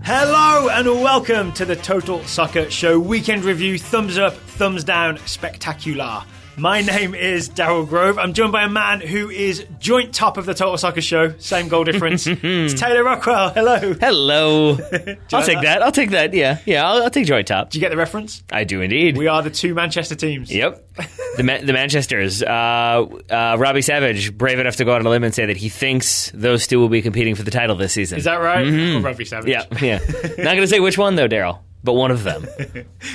Hello and welcome to the Total Soccer Show Weekend Review Thumbs Up, Thumbs Down Spectacular. My name is Daryl Grove. I'm joined by a man who is joint top of the Total Soccer Show. Same goal difference. It's Taylor Rockwell. Hello. Hello. I'll take that. I'll take that. Yeah. I'll take joint top. Do you get the reference? I do indeed. We are the two Manchester teams. Yep. The Manchesters. Robbie Savage, brave enough to go out on a limb and say that he thinks those two will be competing for the title this season. Is that right? Mm-hmm. Or Robbie Savage? Yeah. Not going to say which one though, Daryl. But one of them.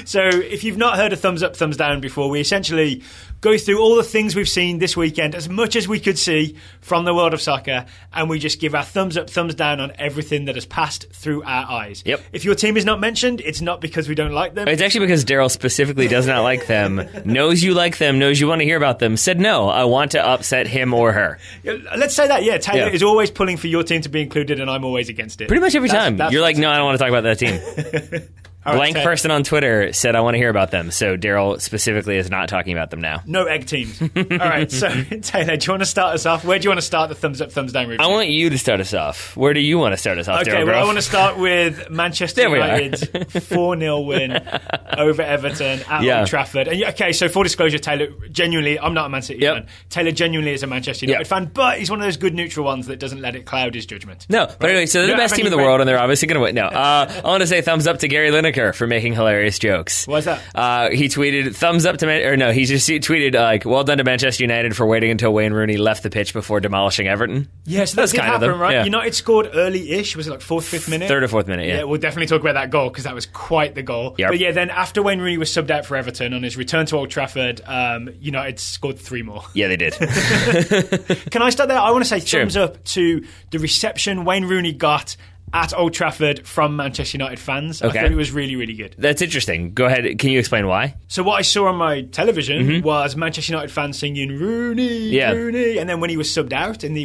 So if you've not heard of Thumbs Up, Thumbs Down before, we essentially go through all the things we've seen this weekend, as much as we could see from the world of soccer, and we just give our thumbs up, thumbs down on everything that has passed through our eyes. Yep. If your team is not mentioned, it's not because we don't like them. It's actually because Daryl specifically does not like them, knows you like them, knows you want to hear about them, said no, I want to upset him or her. Let's say that, Taylor is always pulling for your team to be included, and I'm always against it. Pretty much every time. You're like, no, I don't want to talk about that team. Blank person on Twitter said, I want to hear about them. So Daryl specifically is not talking about them now. No egg teams. All right, so Taylor, do you want to start us off? Where do you want to start the thumbs up, thumbs down review? I want you to start us off. Where do you want to start us off, Daryl? Okay, well, I want to start with Manchester United's 4-0 win over Everton at Old Trafford. And, okay, so full disclosure, Taylor, genuinely, I'm not a Man City fan. Taylor genuinely is a Manchester United fan, but he's one of those good neutral ones that doesn't let it cloud his judgment. No, but anyway, so they're the best team in the world, and they're obviously going to win. No, I want to say thumbs up to Gary Lineker for making hilarious jokes. Why's that? He tweeted thumbs up to he just tweeted like, well done to Manchester United for waiting until Wayne Rooney left the pitch before demolishing Everton. Yes, that did happen, right? Yeah. United scored early-ish. Was it like 4th, 5th minute? 3rd or 4th minute, yeah. We'll definitely talk about that goal because that was quite the goal. Yep. But then after Wayne Rooney was subbed out for Everton on his return to Old Trafford, United scored 3 more. Yeah, they did. Can I start there? I want to say thumbs up to the reception Wayne Rooney got at Old Trafford from Manchester United fans. Okay. I thought it was really, really good. That's interesting. Go ahead. Can you explain why? So what I saw on my television was Manchester United fans singing Rooney, Rooney, and then when he was subbed out in the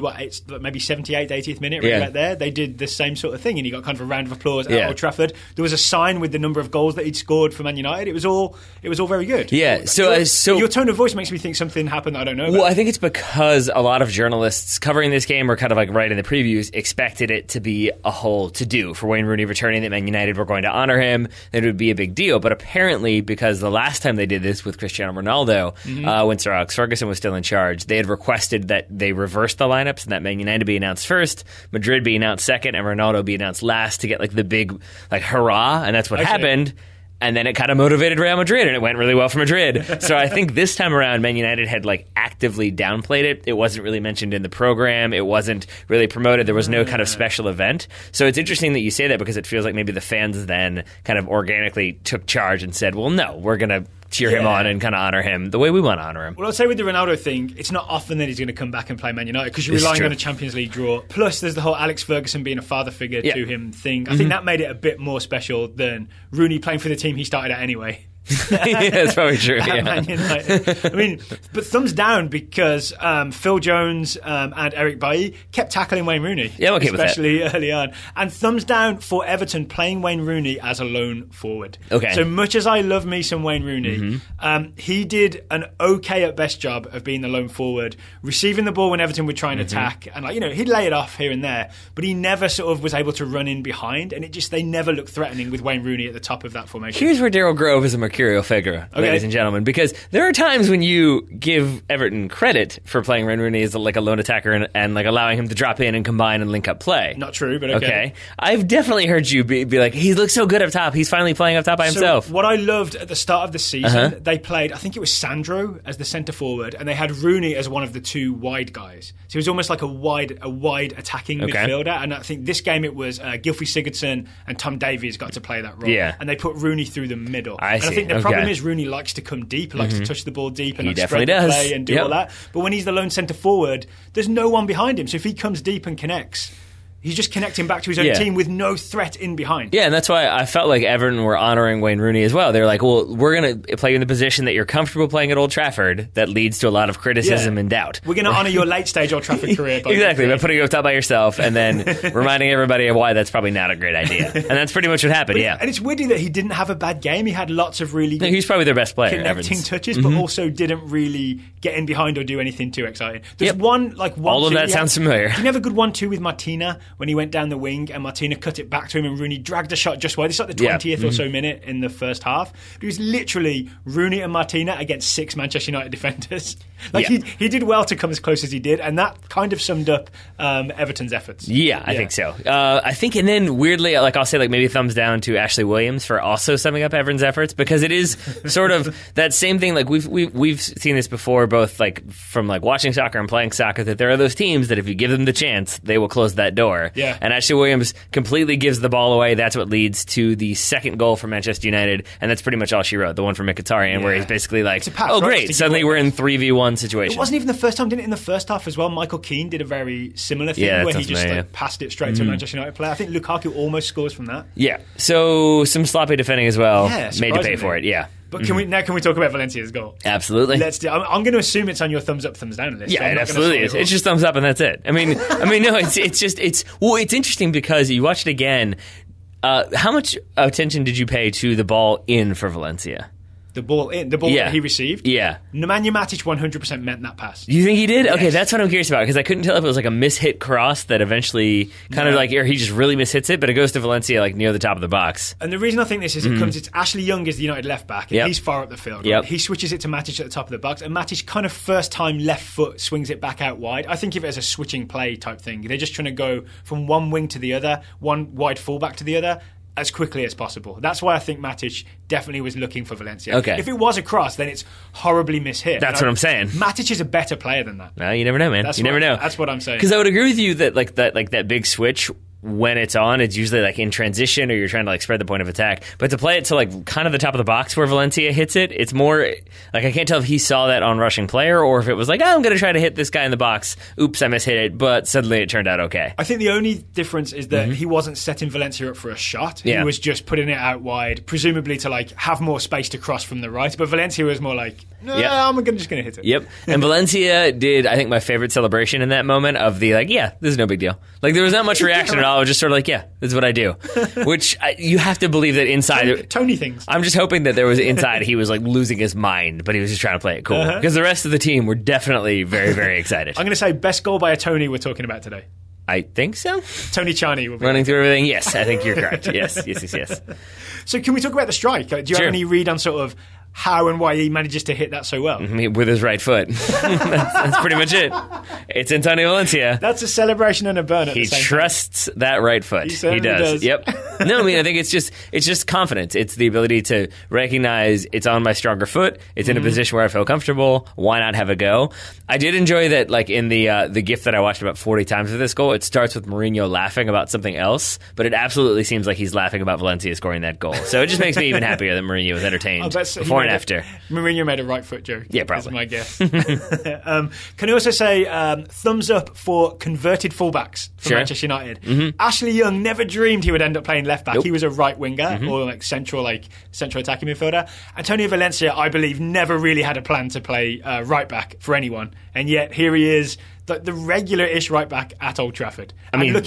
maybe 78th, 80th minute, right back there, they did the same sort of thing, and he got kind of a round of applause at Old Trafford. There was a sign with the number of goals that he'd scored for Man United. It was all very good. Yeah. So your tone of voice makes me think something happened that I don't know about. Well, I think it's because a lot of journalists covering this game, or kind of like right in the previews, expected it to be a whole to-do for Wayne Rooney returning, that Man United were going to honor him, that it would be a big deal. But apparently, because the last time they did this with Cristiano Ronaldo, when Sir Alex Ferguson was still in charge, they had requested that they reverse the lineups and that Man United be announced first, Madrid be announced second, and Ronaldo be announced last to get like the big hurrah, and that's what happened. And then it kind of motivated Real Madrid, and it went really well for Madrid. So I think this time around, Man United had actively downplayed it. It wasn't really mentioned in the program. It wasn't really promoted. There was no kind of special event. So it's interesting that you say that, because it feels like maybe the fans then kind of organically took charge and said, well, no, we're going to cheer him on and kind of honor him the way we want to honor him. Well, I'd say with the Ronaldo thing, it's not often that he's going to come back and play Man United, because you're relying on a Champions League draw. Plus, there's the whole Alex Ferguson being a father figure to him thing. I think that made it a bit more special than Rooney playing for the team he started at anyway. Yeah, that's probably true. Man United. I mean, but thumbs down because Phil Jones and Eric Bailly kept tackling Wayne Rooney. Yeah, I'm okay with that. Especially early on. And thumbs down for Everton playing Wayne Rooney as a lone forward. Okay. So much as I love me some Wayne Rooney, he did an okay at best job of being the lone forward, receiving the ball when Everton would try and attack, and he'd lay it off here and there, but he never sort of was able to run in behind, and they never looked threatening with Wayne Rooney at the top of that formation. Here's where Daryl Grove is a mercurial figure, ladies and gentlemen, because there are times when you give Everton credit for playing Wayne Rooney as like a lone attacker and like allowing him to drop in and combine and link up play. Not true, but okay. I've definitely heard you be like, he looks so good up top. He's finally playing up top by himself. What I loved at the start of the season, they played, I think it was Sandro as the centre forward, and they had Rooney as one of the two wide guys. So he was almost like a wide attacking midfielder. And I think this game it was Gylfi Sigurdsson and Tom Davies got to play that role. Yeah. And they put Rooney through the middle. I think the problem is Rooney likes to come deep, likes to touch the ball deep and spread the play and do all that. But when he's the lone centre forward, there's no one behind him. So if he comes deep and connects, he's just connecting back to his own team with no threat in behind. Yeah, and that's why I felt like Everton were honouring Wayne Rooney as well. They're like, well, we're going to play you in the position that you're comfortable playing at Old Trafford that leads to a lot of criticism and doubt. We're going to honour your late-stage Old Trafford career. Exactly, by putting you up top by yourself and then reminding everybody of why that's probably not a great idea. And that's pretty much what happened, And it's weird that he didn't have a bad game. He had lots of really good he's probably their best player, connecting touches, but also didn't really get in behind or do anything too exciting. There's one all of that sounds familiar. He didn't have a good 1-2 with Martina when he went down the wing and Martina cut it back to him and Rooney dragged a shot just wide. It's like the 20th or so minute in the first half. But it was literally Rooney and Martina against 6 Manchester United defenders. He did well to come as close as he did, and that kind of summed up Everton's efforts. Yeah, I think so. I think, and then weirdly, like I'll say, like maybe thumbs down to Ashley Williams for also summing up Everton's efforts, because it is sort of that same thing. Like we've seen this before, both like from like watching soccer and playing soccer, that there are those teams that if you give them the chance, they will close that door. Yeah. And Ashley Williams completely gives the ball away. That's what leads to the second goal for Manchester United, and that's pretty much all she wrote. The one from Mkhitaryan, where he's basically like, pass, "Oh, great! Suddenly we're in 3v1 situation." It wasn't even the first time, didn't it? In the first half as well, Michael Keane did a very similar thing where he just passed it straight to a Manchester United player. I think Lukaku almost scores from that. Yeah. So some sloppy defending as well, made to pay for it. Yeah. But can we talk about Valencia's goal? Absolutely. I'm going to assume it's on your thumbs up, thumbs down list. Yeah, it absolutely is. It's just thumbs up and that's it. I mean, no, it's interesting because you watch it again. How much attention did you pay to the ball in for Valencia? The ball that he received? Yeah. Nemanja Matic 100% meant that pass. You think he did? Yes. Okay, that's what I'm curious about, because I couldn't tell if it was like a mishit cross that eventually kind of like, or he just really mishits it, but it goes to Valencia like near the top of the box. And the reason I think this is it's Ashley Young is the United left back, and he's far up the field. Right? He switches it to Matic at the top of the box, and Matic kind of first time left foot swings it back out wide. I think of it as a switching play type thing. They're just trying to go from one wing to the other, one wide fullback to the other, as quickly as possible. That's why I think Matic definitely was looking for Valencia. Okay. If it was a cross, then it's horribly mishit. That's what I'm saying. Matic is a better player than that. Well, you never know, man. You never know. That's what I'm saying. Because I would agree with you that that big switch, when it's on, it's usually like in transition, or you're trying to like spread the point of attack. But to play it to like kind of the top of the box where Valencia hits it, it's more like I can't tell if he saw that on rushing player or if it was like, I'm going to try to hit this guy in the box. Oops, I mishit it, but suddenly it turned out okay. I think the only difference is that he wasn't setting Valencia up for a shot. He was just putting it out wide, presumably to like have more space to cross from the right. But Valencia was more like, I'm just going to hit it. Yep. And Valencia did, I think, my favorite celebration in that moment of the like, this is no big deal. Like there was not much reaction at all. It was just sort of like, this is what I do. Which you have to believe that inside... Tony things. I'm just hoping that there was inside he was like losing his mind, but he was just trying to play it cool. Because the rest of the team were definitely very, very excited. I'm going to say best goal by a Tony we're talking about today. I think so. Tony Charney will be running through everything. Yes, I think you're correct. Yes. So can we talk about the strike? Do you have any read on sort of how and why he manages to hit that so well? With his right foot. that's pretty much it. It's Antonio Valencia. That's a celebration and a burn at the same time. He trusts that right foot. He does. Yep. No, I mean, I think it's just confidence. It's the ability to recognize it's on my stronger foot. It's in a position where I feel comfortable. Why not have a go? I did enjoy that, like in the GIF that I watched about 40 times of this goal, it starts with Mourinho laughing about something else, but it absolutely seems like he's laughing about Valencia scoring that goal. So it just makes me even happier that Mourinho was entertained before and after. Mourinho made a right foot joke. Yeah, probably. Is my guess. Can I also say thumbs up for converted fullbacks for Manchester United? Ashley Young never dreamed he would end up playing left back. Nope. He was a right winger or like central attacking midfielder. Antonio Valencia, I believe, never really had a plan to play right back for anyone, and yet here he is, the regular-ish right back at Old Trafford. I think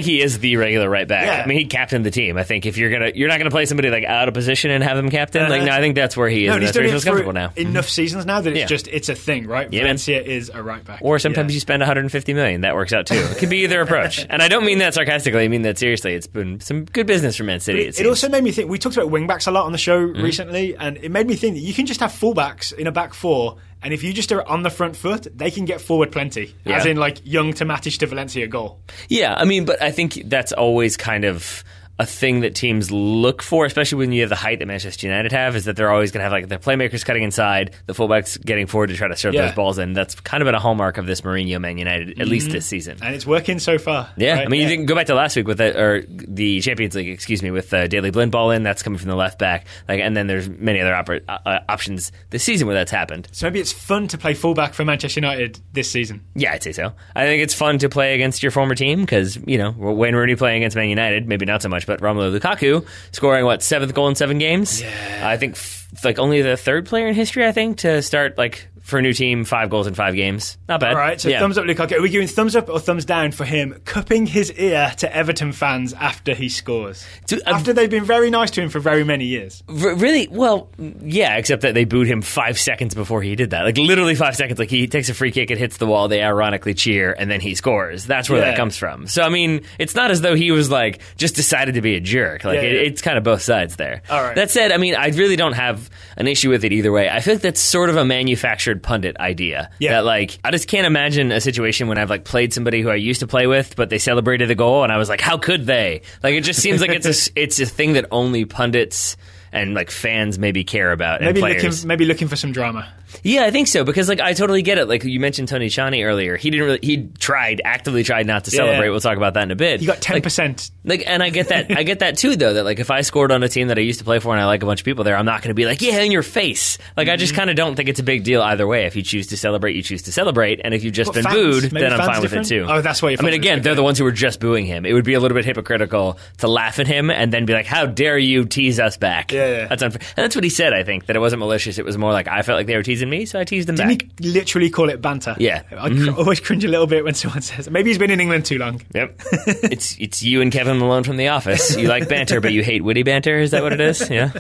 he is the regular right back. Yeah. I mean, he captained the team. I think if you're not gonna play somebody like out of position and have them captain, I think that's where he is. He's that's where he feels comfortable now. Enough seasons now that it's a thing, right? Yeah, Valencia is a right back. Or sometimes you spend 150 million. That works out too. It could be either approach, and I don't mean that sarcastically. I mean that seriously. It's been some good business for Man City. It also made me think. We talked about wing backs a lot on the show recently, and it made me think that you can just have fullbacks in a back four. And if you just are on the front foot, they can get forward plenty. Yeah. As in, like, Young to Matic to Valencia goal. Yeah, I mean, but I think that's always kind of a thing that teams look for, especially when you have the height that Manchester United have, is that they're always going to have like their playmakers cutting inside, the fullbacks getting forward to try to serve those balls in. That's kind of been a hallmark of this Mourinho Man United, at least this season. And it's working so far. Yeah, right? I mean, you can go back to last week with the Champions League, with Daley Blind ball in, that's coming from the left back, and then there's many other options this season where that's happened. So maybe it's fun to play fullback for Manchester United this season. Yeah, I'd say so. I think it's fun to play against your former team because, Wayne Rooney playing against Man United, maybe not so much, but Romelu Lukaku scoring, 7th goal in 7 games? Yeah. I think like only the third player in history, I think, to start like for a new team 5 goals in 5 games. Not bad. All right, so thumbs up, Lukaku. Are we giving thumbs up or thumbs down for him cupping his ear to Everton fans after he scores? After they've been very nice to him for very many years. Really? Well, yeah, except that they booed him 5 seconds before he did that. Like literally 5 seconds. Like he takes a free kick, it hits the wall, they ironically cheer, and then he scores. That's where that comes from. So, I mean, it's not as though he was like just decided to be a jerk. Like it's kind of both sides there. All right. That said, I mean, I really don't have an issue with it either way. I feel like that's sort of a manufactured pundit idea. That like I just can't imagine a situation when I've like played somebody who I used to play with, but they celebrated the goal, and I was like, how could they? Like it just seems like it's a thing that only pundits and like fans maybe care about. Maybe and players. looking for some drama. Yeah, I think so, because like I totally get it. Like you mentioned Tony Tchani earlier. He actively tried not to celebrate. We'll talk about that in a bit. He got 10%. Like and I get that I get that too though, that like if I scored on a team that I used to play for and I like a bunch of people there, I'm not going to be like, yeah, in your face. Like I just kind of don't think it's a big deal either way. If you choose to celebrate, you choose to celebrate, and if you've just been booed, then I'm fine with it too. Oh, that's why you I mean, again, they're the ones who were just booing him. It would be a little bit hypocritical to laugh at him and then be like, how dare you tease us back? Yeah. That's unfair. And that's what he said, I think, that it wasn't malicious. It was more like I felt like they were teasing me, so I teased them back. Didn't he literally call it banter? Yeah. I always cringe a little bit when someone says it. Maybe he's been in England too long. Yep. It's you and Kevin Malone from The Office. You like banter, but you hate witty banter. Is that what it is? Yeah.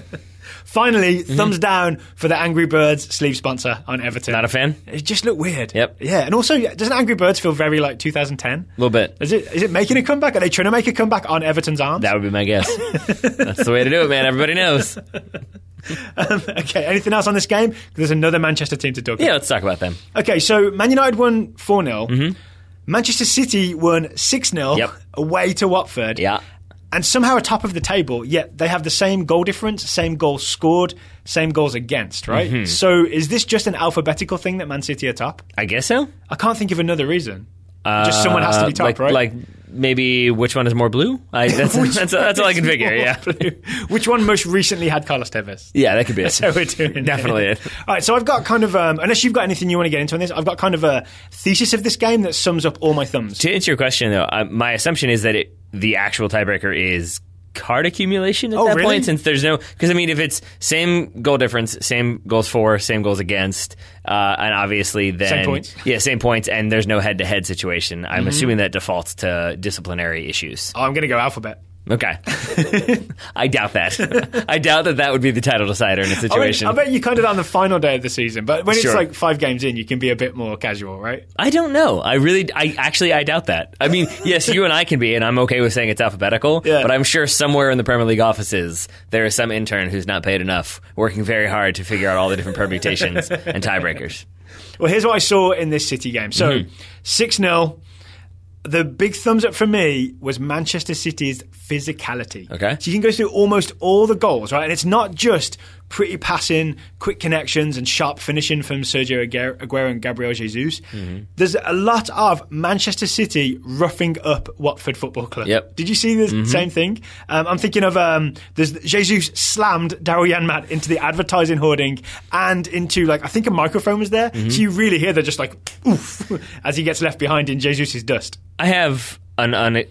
Finally, thumbs down for the Angry Birds sleeve sponsor on Everton. Not a fan? It just looked weird. Yep. Yeah, and also, doesn't Angry Birds feel very like 2010? A little bit. Is it making a comeback? Are they trying to make a comeback on Everton's arms? That would be my guess. That's the way to do it, man. Everybody knows. Okay, anything else on this game? There's another Manchester team to talk about. Yeah, let's talk about them. Okay, so Man United won 4-0. Manchester City won 6-0 away to Watford. Yeah. And somehow atop of the table, yet they have the same goal difference, same goals scored, same goals against, right? So is this just an alphabetical thing that Man City are top? I guess so. I can't think of another reason. Just someone has to be top, right? Like maybe which one is more blue? That's all I can figure, yeah. Which one most recently had Carlos Tevez? Yeah, that could be it. That's how we're doing Definitely it. All right, so I've got kind of, unless you've got anything you want to get into on this, I've got kind of a thesis of this game that sums up all my thumbs. To answer your question, though, my assumption is that the actual tiebreaker is card accumulation at that point, since there's no, because I mean, if it's same goal difference, same goals for, same goals against, and obviously then same points. Yeah, same points, and there's no head-to-head situation. I'm assuming that defaults to disciplinary issues. Oh, I'm going to go alphabet. Okay. I doubt that. I doubt that would be the title decider in a situation. I bet you kind of on the final day of the season, but when it's like 5 games in, you can be a bit more casual, right? I don't know. I doubt that. I mean, yes, you and I can be, and I'm okay with saying it's alphabetical, but I'm sure somewhere in the Premier League offices, there is some intern who's not paid enough, working very hard to figure out all the different permutations and tiebreakers. Well, here's what I saw in this City game. So, 6-0. The big thumbs up for me was Manchester City's physicality. Okay. So you can go through almost all the goals, right? And it's not just pretty passing, quick connections, and sharp finishing from Sergio Aguero and Gabriel Jesus. There's a lot of Manchester City roughing up Watford Football Club. Yep. Did you see the same thing? I'm thinking of there's Jesus slammed Daryl Janmaat into the advertising hoarding and into, like, I think a microphone was there. So you really hear they're just like, oof, as he gets left behind in Jesus' dust. I have an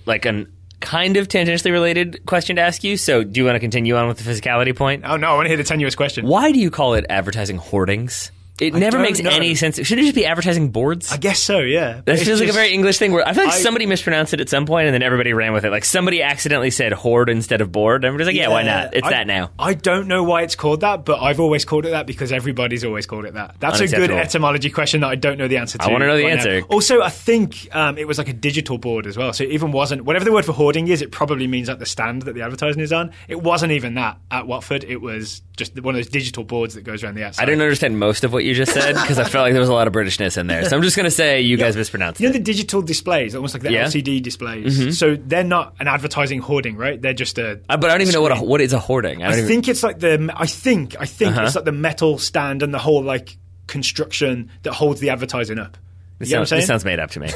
kind of tangentially related question to ask you. So do you want to continue on with the physicality point? Oh, no, I want to hear the tenuous question. Why do you call it advertising hoardings? It never makes any sense. Should it just be advertising boards? I guess so, yeah. That feels like a very English thing where I feel like somebody mispronounced it at some point and then everybody ran with it. Like somebody accidentally said hoard instead of board. Everybody's like, yeah, why not? It's that now. I don't know why it's called that, but I've always called it that because everybody's always called it that. That's a good etymology question that I don't know the answer to. I want to know the answer. Now. Also, I think it was like a digital board as well. So it even wasn't, whatever the word for hoarding is, it probably means like the stand that the advertising is on. It wasn't even that at Watford. It was just one of those digital boards that goes around the outside. I didn't understand most of what you just said because I felt like there was a lot of Britishness in there. So I'm just going to say you guys mispronounced it. You know the digital displays, almost like the LCD displays? So they're not an advertising hoarding, right? They're just a... but I don't even know what is a hoarding. I think it's like the... I think it's like the metal stand and the whole like construction that holds the advertising up. This You know what I'm saying? This sounds made up to me.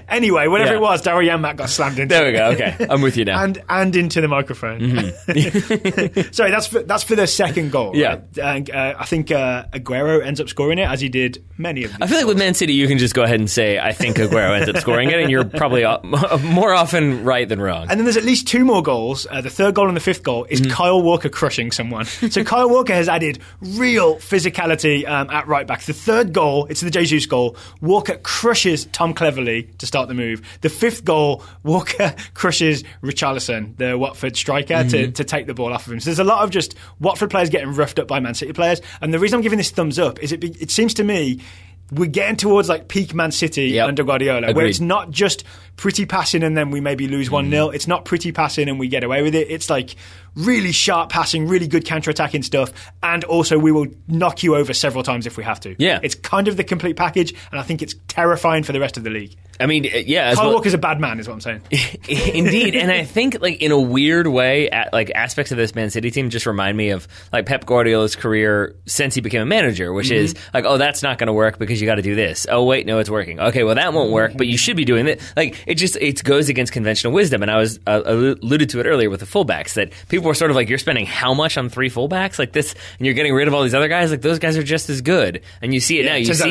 Anyway, whatever it was, Daryl Janmaat got slammed into. There we go. Okay, I'm with you now. And into the microphone. Mm-hmm. Sorry, that's for the second goal. Yeah. Right? And I think Aguero ends up scoring it, as he did many of these I feel like with Man City, you can just go ahead and say, I think Aguero ends up scoring it, and you're probably more often right than wrong. And then there's at least two more goals. The third goal and the fifth goal is Kyle Walker crushing someone. So Kyle Walker has added real physicality at right back. The third goal, it's the Jesus goal. Walker crushes Tom Cleverley to start the move. The fifth goal, Walker crushes Richarlison, the Watford striker, to take the ball off of him. So there's a lot of just Watford players getting roughed up by Man City players. And the reason I'm giving this thumbs up is it seems to me we're getting towards like peak Man City under Guardiola, where it's not just pretty passing and then we maybe lose 1-0. It's not pretty passing and we get away with it. It's like really sharp passing, really good counter-attacking stuff, and also we will knock you over several times if we have to. Yeah. It's kind of the complete package, and I think it's terrifying for the rest of the league. I mean, yeah. Kyle Walker's a bad man, is what I'm saying. Indeed, and I think, like, in a weird way, like aspects of this Man City team just remind me of like Pep Guardiola's career since he became a manager, which is like, oh, that's not going to work because you got to do this. Oh, wait, no, it's working. Okay, well, that won't work, but you should be doing it. Like, it goes against conventional wisdom, and I was alluded to it earlier with the fullbacks that people were sort of like, you're spending how much on three fullbacks like this, and you're getting rid of all these other guys. Like, those guys are just as good, and you see it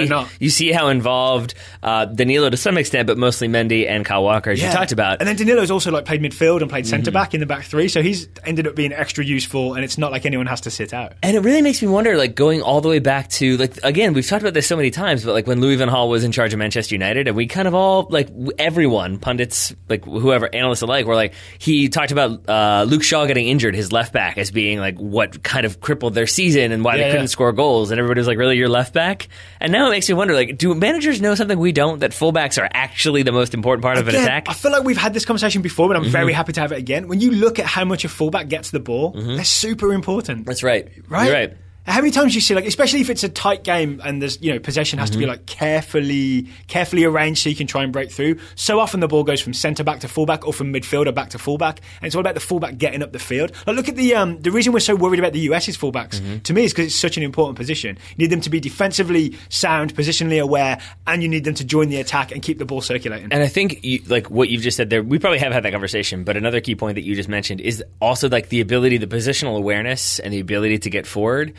now. You see how involved Danilo to some extent, but mostly Mendy and Kyle Walker, as you talked about. And then Danilo's also like played midfield and played centre back in the back three, so he's ended up being extra useful, and it's not like anyone has to sit out. And it really makes me wonder, like, going all the way back to, like, again, we've talked about this so many times, but like when Louis van Gaal was in charge of Manchester United, and we kind of all, like, everyone, pundits, like whoever, analysts alike, were like, he talked about Luke Shaw getting injured, his left back, as being like what kind of crippled their season and why they couldn't score goals, and everybody was like, really, your left back? And now it makes me wonder, like, do managers know something we don't, that fullbacks are actually the most important part of an attack? I feel like we've had this conversation before, but I'm very happy to have it again. When you look at how much a fullback gets the ball, they're super important. That's right. Right? You're right. How many times do you see, like, especially if it's a tight game and there's, possession has to be like carefully arranged so you can try and break through. So often the ball goes from centre back to fullback or from midfielder back to fullback, and it's all about the fullback getting up the field. Like, look at the reason we're so worried about the US's fullbacks to me is because it's such an important position. You need them to be defensively sound, positionally aware, and you need them to join the attack and keep the ball circulating. And I think, like what you've just said there, we probably have had that conversation, but another key point that you just mentioned is also like the ability, the positional awareness, and the ability to get forward.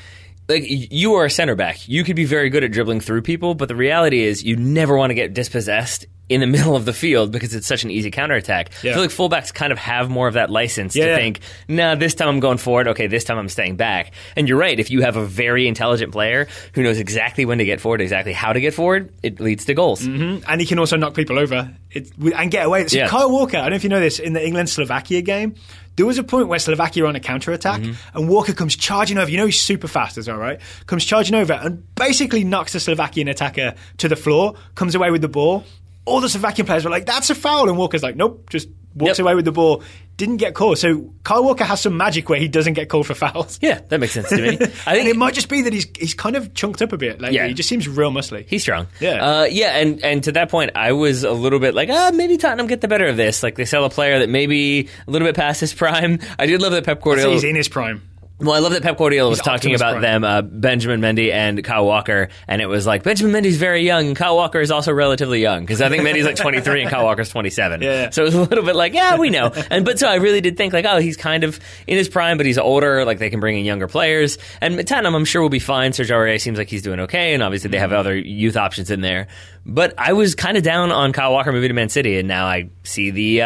Like, you are a center back. You could be very good at dribbling through people, but the reality is you never want to get dispossessed in the middle of the field because it's such an easy counterattack. I feel like fullbacks kind of have more of that license to think, nah, this time I'm going forward, okay, this time I'm staying back. And you're right, if you have a very intelligent player who knows exactly when to get forward, exactly how to get forward, it leads to goals. And he can also knock people over and get away. So Kyle Walker, I don't know if you know this, in the England-Slovakia game, there was a point where Slovakia were on a counter-attack and Walker comes charging over. He's super fast as well, right? Comes charging over and basically knocks the Slovakian attacker to the floor, comes away with the ball. All the Slovakian players were like, that's a foul. And Walker's like, nope, just walks away with the ball. Didn't get called. So Kyle Walker has some magic where he doesn't get called for fouls. Yeah, that makes sense to me. I think it might just be that he's kind of chunked up a bit. Like, he just seems real muscly. He's strong. Yeah. And to that point, I was a little bit like, maybe Tottenham get the better of this. Like, they sell a player that maybe a little bit past his prime. I did love that Pep Guardiola. He's in his prime. Well, I love that Pep Guardiola was talking about them, Benjamin Mendy and Kyle Walker, and it was like, Benjamin Mendy's very young, and Kyle Walker is also relatively young, because I think Mendy's like 23 and Kyle Walker's 27. Yeah. So it was a little bit like, we know. But so I really did think, like, he's kind of in his prime, but he's older, like, they can bring in younger players. And Tottenham, I'm sure, will be fine. Serge Aurier seems like he's doing okay, and obviously they have other youth options in there. But I was kind of down on Kyle Walker moving to Man City, and now I see the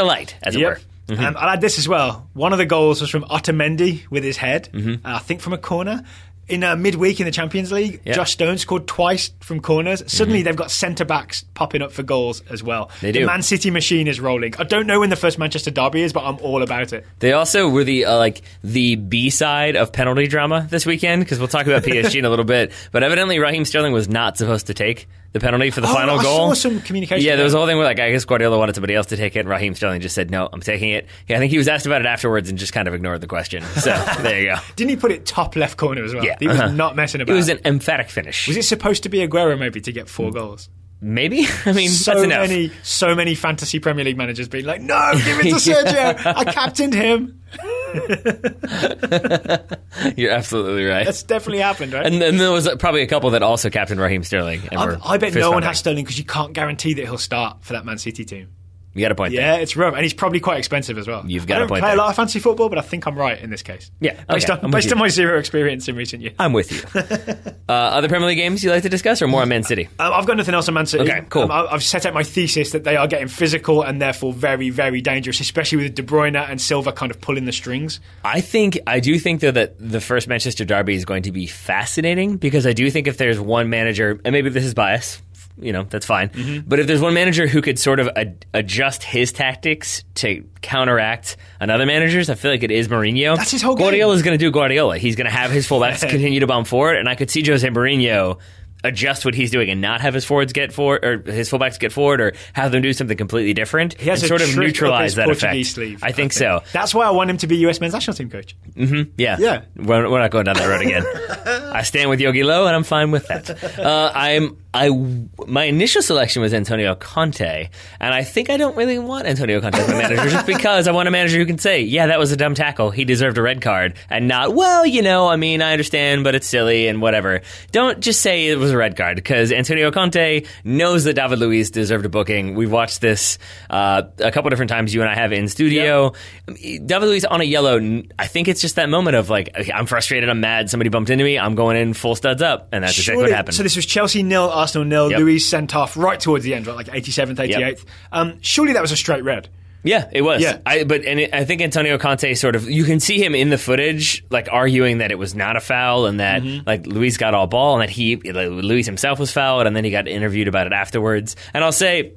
light, as it were. I'll add this as well. One of the goals was from Otamendi with his head, I think from a corner. In midweek in the Champions League, Josh Stone scored twice from corners. Suddenly they've got centre-backs popping up for goals as well. They do. The Man City machine is rolling. I don't know when the first Manchester derby is, but I'm all about it. They also were the B-side of penalty drama this weekend, because we'll talk about PSG in a little bit, but evidently Raheem Sterling was not supposed to take the penalty for the final goal. I saw some communication. Yeah, there was a whole thing where, like, I guess Guardiola wanted somebody else to take it, and Raheem Sterling just said, no, I'm taking it. Yeah, I think he was asked about it afterwards and just kind of ignored the question. So, there you go. Didn't he put it top left corner as well? Yeah. He was not messing about. It was an emphatic finish. Was it supposed to be Aguero maybe to get 4 goals? Maybe. I mean, that's enough. So many fantasy Premier League managers being like, no, give it to Sergio. I captained him. You're absolutely right. That's definitely happened, right? And then there was probably a couple that also captained Raheem Sterling. I bet no one has Sterling because you can't guarantee that he'll start for that Man City team. You got a point there. Yeah, it's rough. And he's probably quite exexpensive as well. You've got a point there. I don't play a lot of fantasy football, but I think I'm right in this case. Yeah. Based on my zero experience in recent years. I'm with you. Other Premier League games you like to discuss or more on Man City? I've got nothing else on Man City. Okay, cool. I've set out my thesis that they are getting physical and therefore very, very dangerous, especially with De Bruyne and Silva kind of pulling the strings. I do think, though, that the first Manchester derby is going to be fascinating because I do think if there's one manager, and maybe this is bias, that's fine. Mm-hmm. But if there's one manager who could sort of adjust his tactics to counteract another manager's, I feel like it is Mourinho. That's his whole game. Guardiola's going to do Guardiola. He's going to have his fullbacks continue to bomb forward, and I could see Jose Mourinho adjust what he's doing and not have his forwards get forward or his fullbacks get forward or have them do something completely different he has and sort of neutralize that Portuguese effect. Sleeve, I think so. That's why I want him to be US men's national team coach. Mm-hmm. Yeah. We're not going down that road again. I stand with Yogi Low and I'm fine with that. My initial selection was Antonio Conte, and I think I don't really want Antonio Conte as my manager just because I want a manager who can say, yeah, that was a dumb tackle. He deserved a red card, and not, I understand, but it's silly and whatever. Don't just say it was a red card because Antonio Conte knows that David Luiz deserved a booking. We've watched this a couple different times, you and I have in studio. Yep. David Luiz on a yellow, I think it's just that moment of like, I'm frustrated, I'm mad, somebody bumped into me, I'm going in full studs up, and that's exactly what happened. So this was Chelsea 0, Arsenal 0, yep. Luiz sent off right towards the end, right, like 87th, 88th. Yep. Surely that was a straight red. Yeah, it was. Yeah. I think Antonio Conte sort of, you can see him in the footage, like arguing that it was not a foul and that like Luiz got all ball and that Luiz himself was fouled, and then he got interviewed about it afterwards. And I'll say,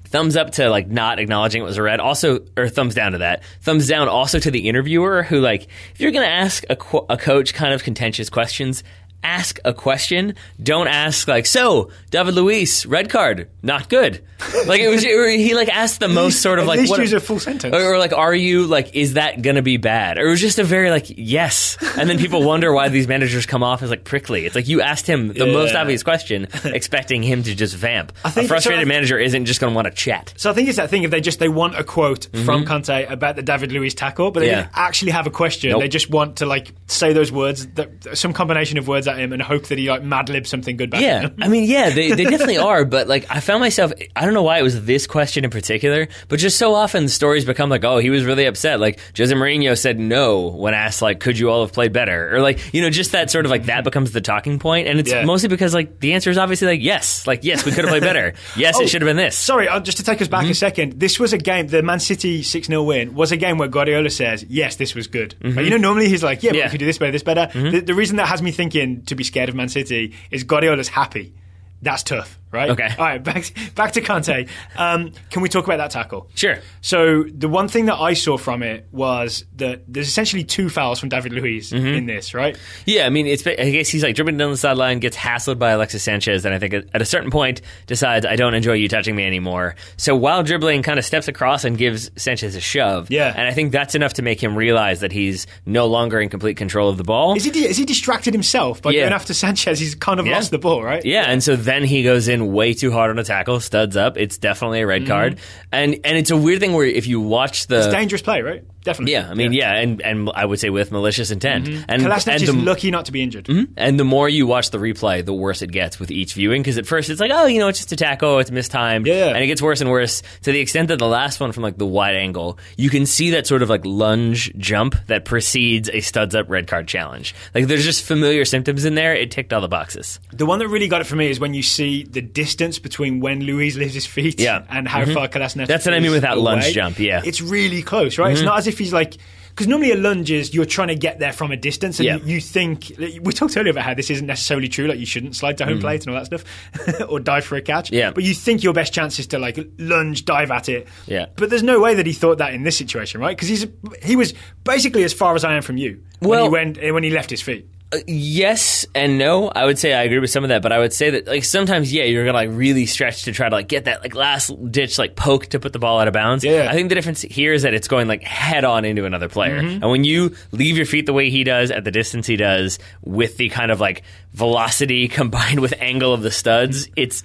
thumbs up to like not acknowledging it was a red. Also, or thumbs down to that. Thumbs down also to the interviewer who, like, if you're going to ask a coach kind of contentious questions, ask a question. Don't ask like, so David Luiz, red card, not good. Like he like asked the most sort of like, at least use a full sentence, or like, are you like, is that gonna be bad? Or it was just a very like, yes. And then people wonder why these managers come off as like prickly. It's like you asked him the most obvious question, expecting him to just vamp. A frustrated manager isn't just gonna want to chat. So I think it's that thing if they want a quote from Conte about the David Luiz tackle, but they didn't actually have a question. Nope. They just want to like say those words, some combination of words at him, and hope that he like mad libs something good back. Yeah, I mean, they definitely are. But like, I found myself, I don't know why it was this question in particular, but just so often the stories become like, oh, he was really upset. Like Jose Mourinho said no when asked like, could you all have played better? Or like, just that sort of like that becomes the talking point, and it's mostly because like the answer is obviously like yes, we could have played better. Yes, it should have been this. Sorry, just to take us back a second. This was a game. The Man City 6-0 win was a game where Guardiola says, yes, this was good. But, normally he's like, but we could do this better, this better. The reason that has me thinking to be scared of Man City is Guardiola's happy. That's tough, right? Okay. All right, back to Conte. Can we talk about that tackle? Sure. So the one thing that I saw from it was that there's essentially 2 fouls from David Luiz in this, right? Yeah, I mean, I guess he's like dribbling down the sideline, gets hassled by Alexis Sanchez, and I think at a certain point decides, I don't enjoy you touching me anymore. So while dribbling, kind of steps across and gives Sanchez a shove. Yeah. And I think that's enough to make him realize that he's no longer in complete control of the ball. Is he distracted himself by going after Sanchez? He's kind of lost the ball, right? Yeah, and so then he goes in way too hard on a tackle, studs up. It's definitely a red card. And it's a weird thing where if you watch it's dangerous play, right? Definitely. Yeah, I mean, and I would say with malicious intent. And Kolasinac is lucky not to be injured. And the more you watch the replay, the worse it gets with each viewing, because at first it's like, oh, it's just a tackle, it's mistimed. Yeah. And it gets worse and worse to the extent that the last one from like the wide angle, you can see that sort of like lunge jump that precedes a studs up red card challenge. Like there's just familiar symptoms in there. It ticked all the boxes. The one that really got it for me is when you see the distance between when Luiz lifts his feet and how far Kolasinac That's what I mean with that lunge jump, It's really close, right? It's not as if he's like... Because normally a lunge is you're trying to get there from a distance, and you think... We talked earlier about how this isn't necessarily true, like you shouldn't slide to home plate and all that stuff, or dive for a catch. Yeah. But you think your best chance is to like lunge, dive at it. Yeah. But there's no way that he thought that in this situation, right? Because he was basically as far as I am from you when he left his feet. Yes and no. I would say I agree with some of that, but I would say that like sometimes, you're gonna like really stretch to try to like get that like last ditch like poke to put the ball out of bounds. Yeah. I think the difference here is that it's going like head on into another player, and when you leave your feet the way he does at the distance he does with the kind of like velocity combined with angle of the studs, it's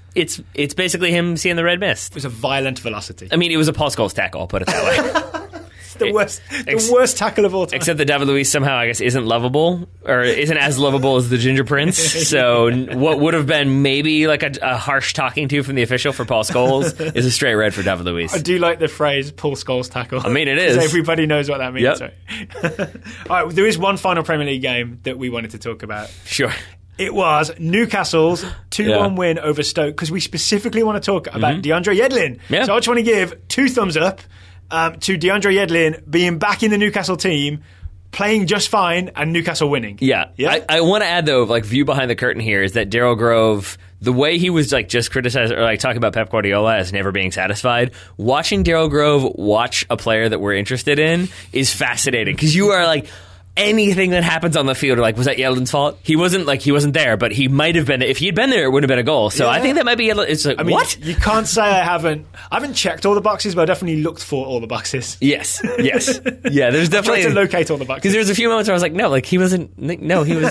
basically him seeing the red mist. It was a violent velocity. I mean, it was a Paul Scholes tackle. I'll put it that way. It's the worst tackle of all time. Except that David Luiz somehow, I guess, isn't lovable, or isn't as lovable as the Ginger Prince. So what would have been maybe like a harsh talking to from the official for Paul Scholes is a straight red for David Luiz. I do like the phrase Paul Scholes tackle. I mean, it is. Everybody knows what that means. Yep. Right? All right, there is one final Premier League game that we wanted to talk about. Sure. It was Newcastle's 2-1 win over Stoke, because we specifically want to talk about DeAndre Yedlin. Yeah. So I just want to give 2 thumbs up to DeAndre Yedlin being back in the Newcastle team, playing just fine, and Newcastle winning. Yeah. I want to add, though, like, view behind the curtain here is that Daryl Grove, the way he was like just criticized or like talking about Pep Guardiola as never being satisfied, watching Daryl Grove watch a player that we're interested in is fascinating, because you are like, anything that happens on the field, or like, was that Yedlin's fault? He wasn't there, but he might have been. If he had been there, it would have been a goal. So I think that might be Yedlin. It's like, I mean, what? You can't say I haven't checked all the boxes, but I definitely looked for all the boxes. Yes. Yeah, there's definitely... I tried to locate all the boxes. Because there was a few moments where I was like, he was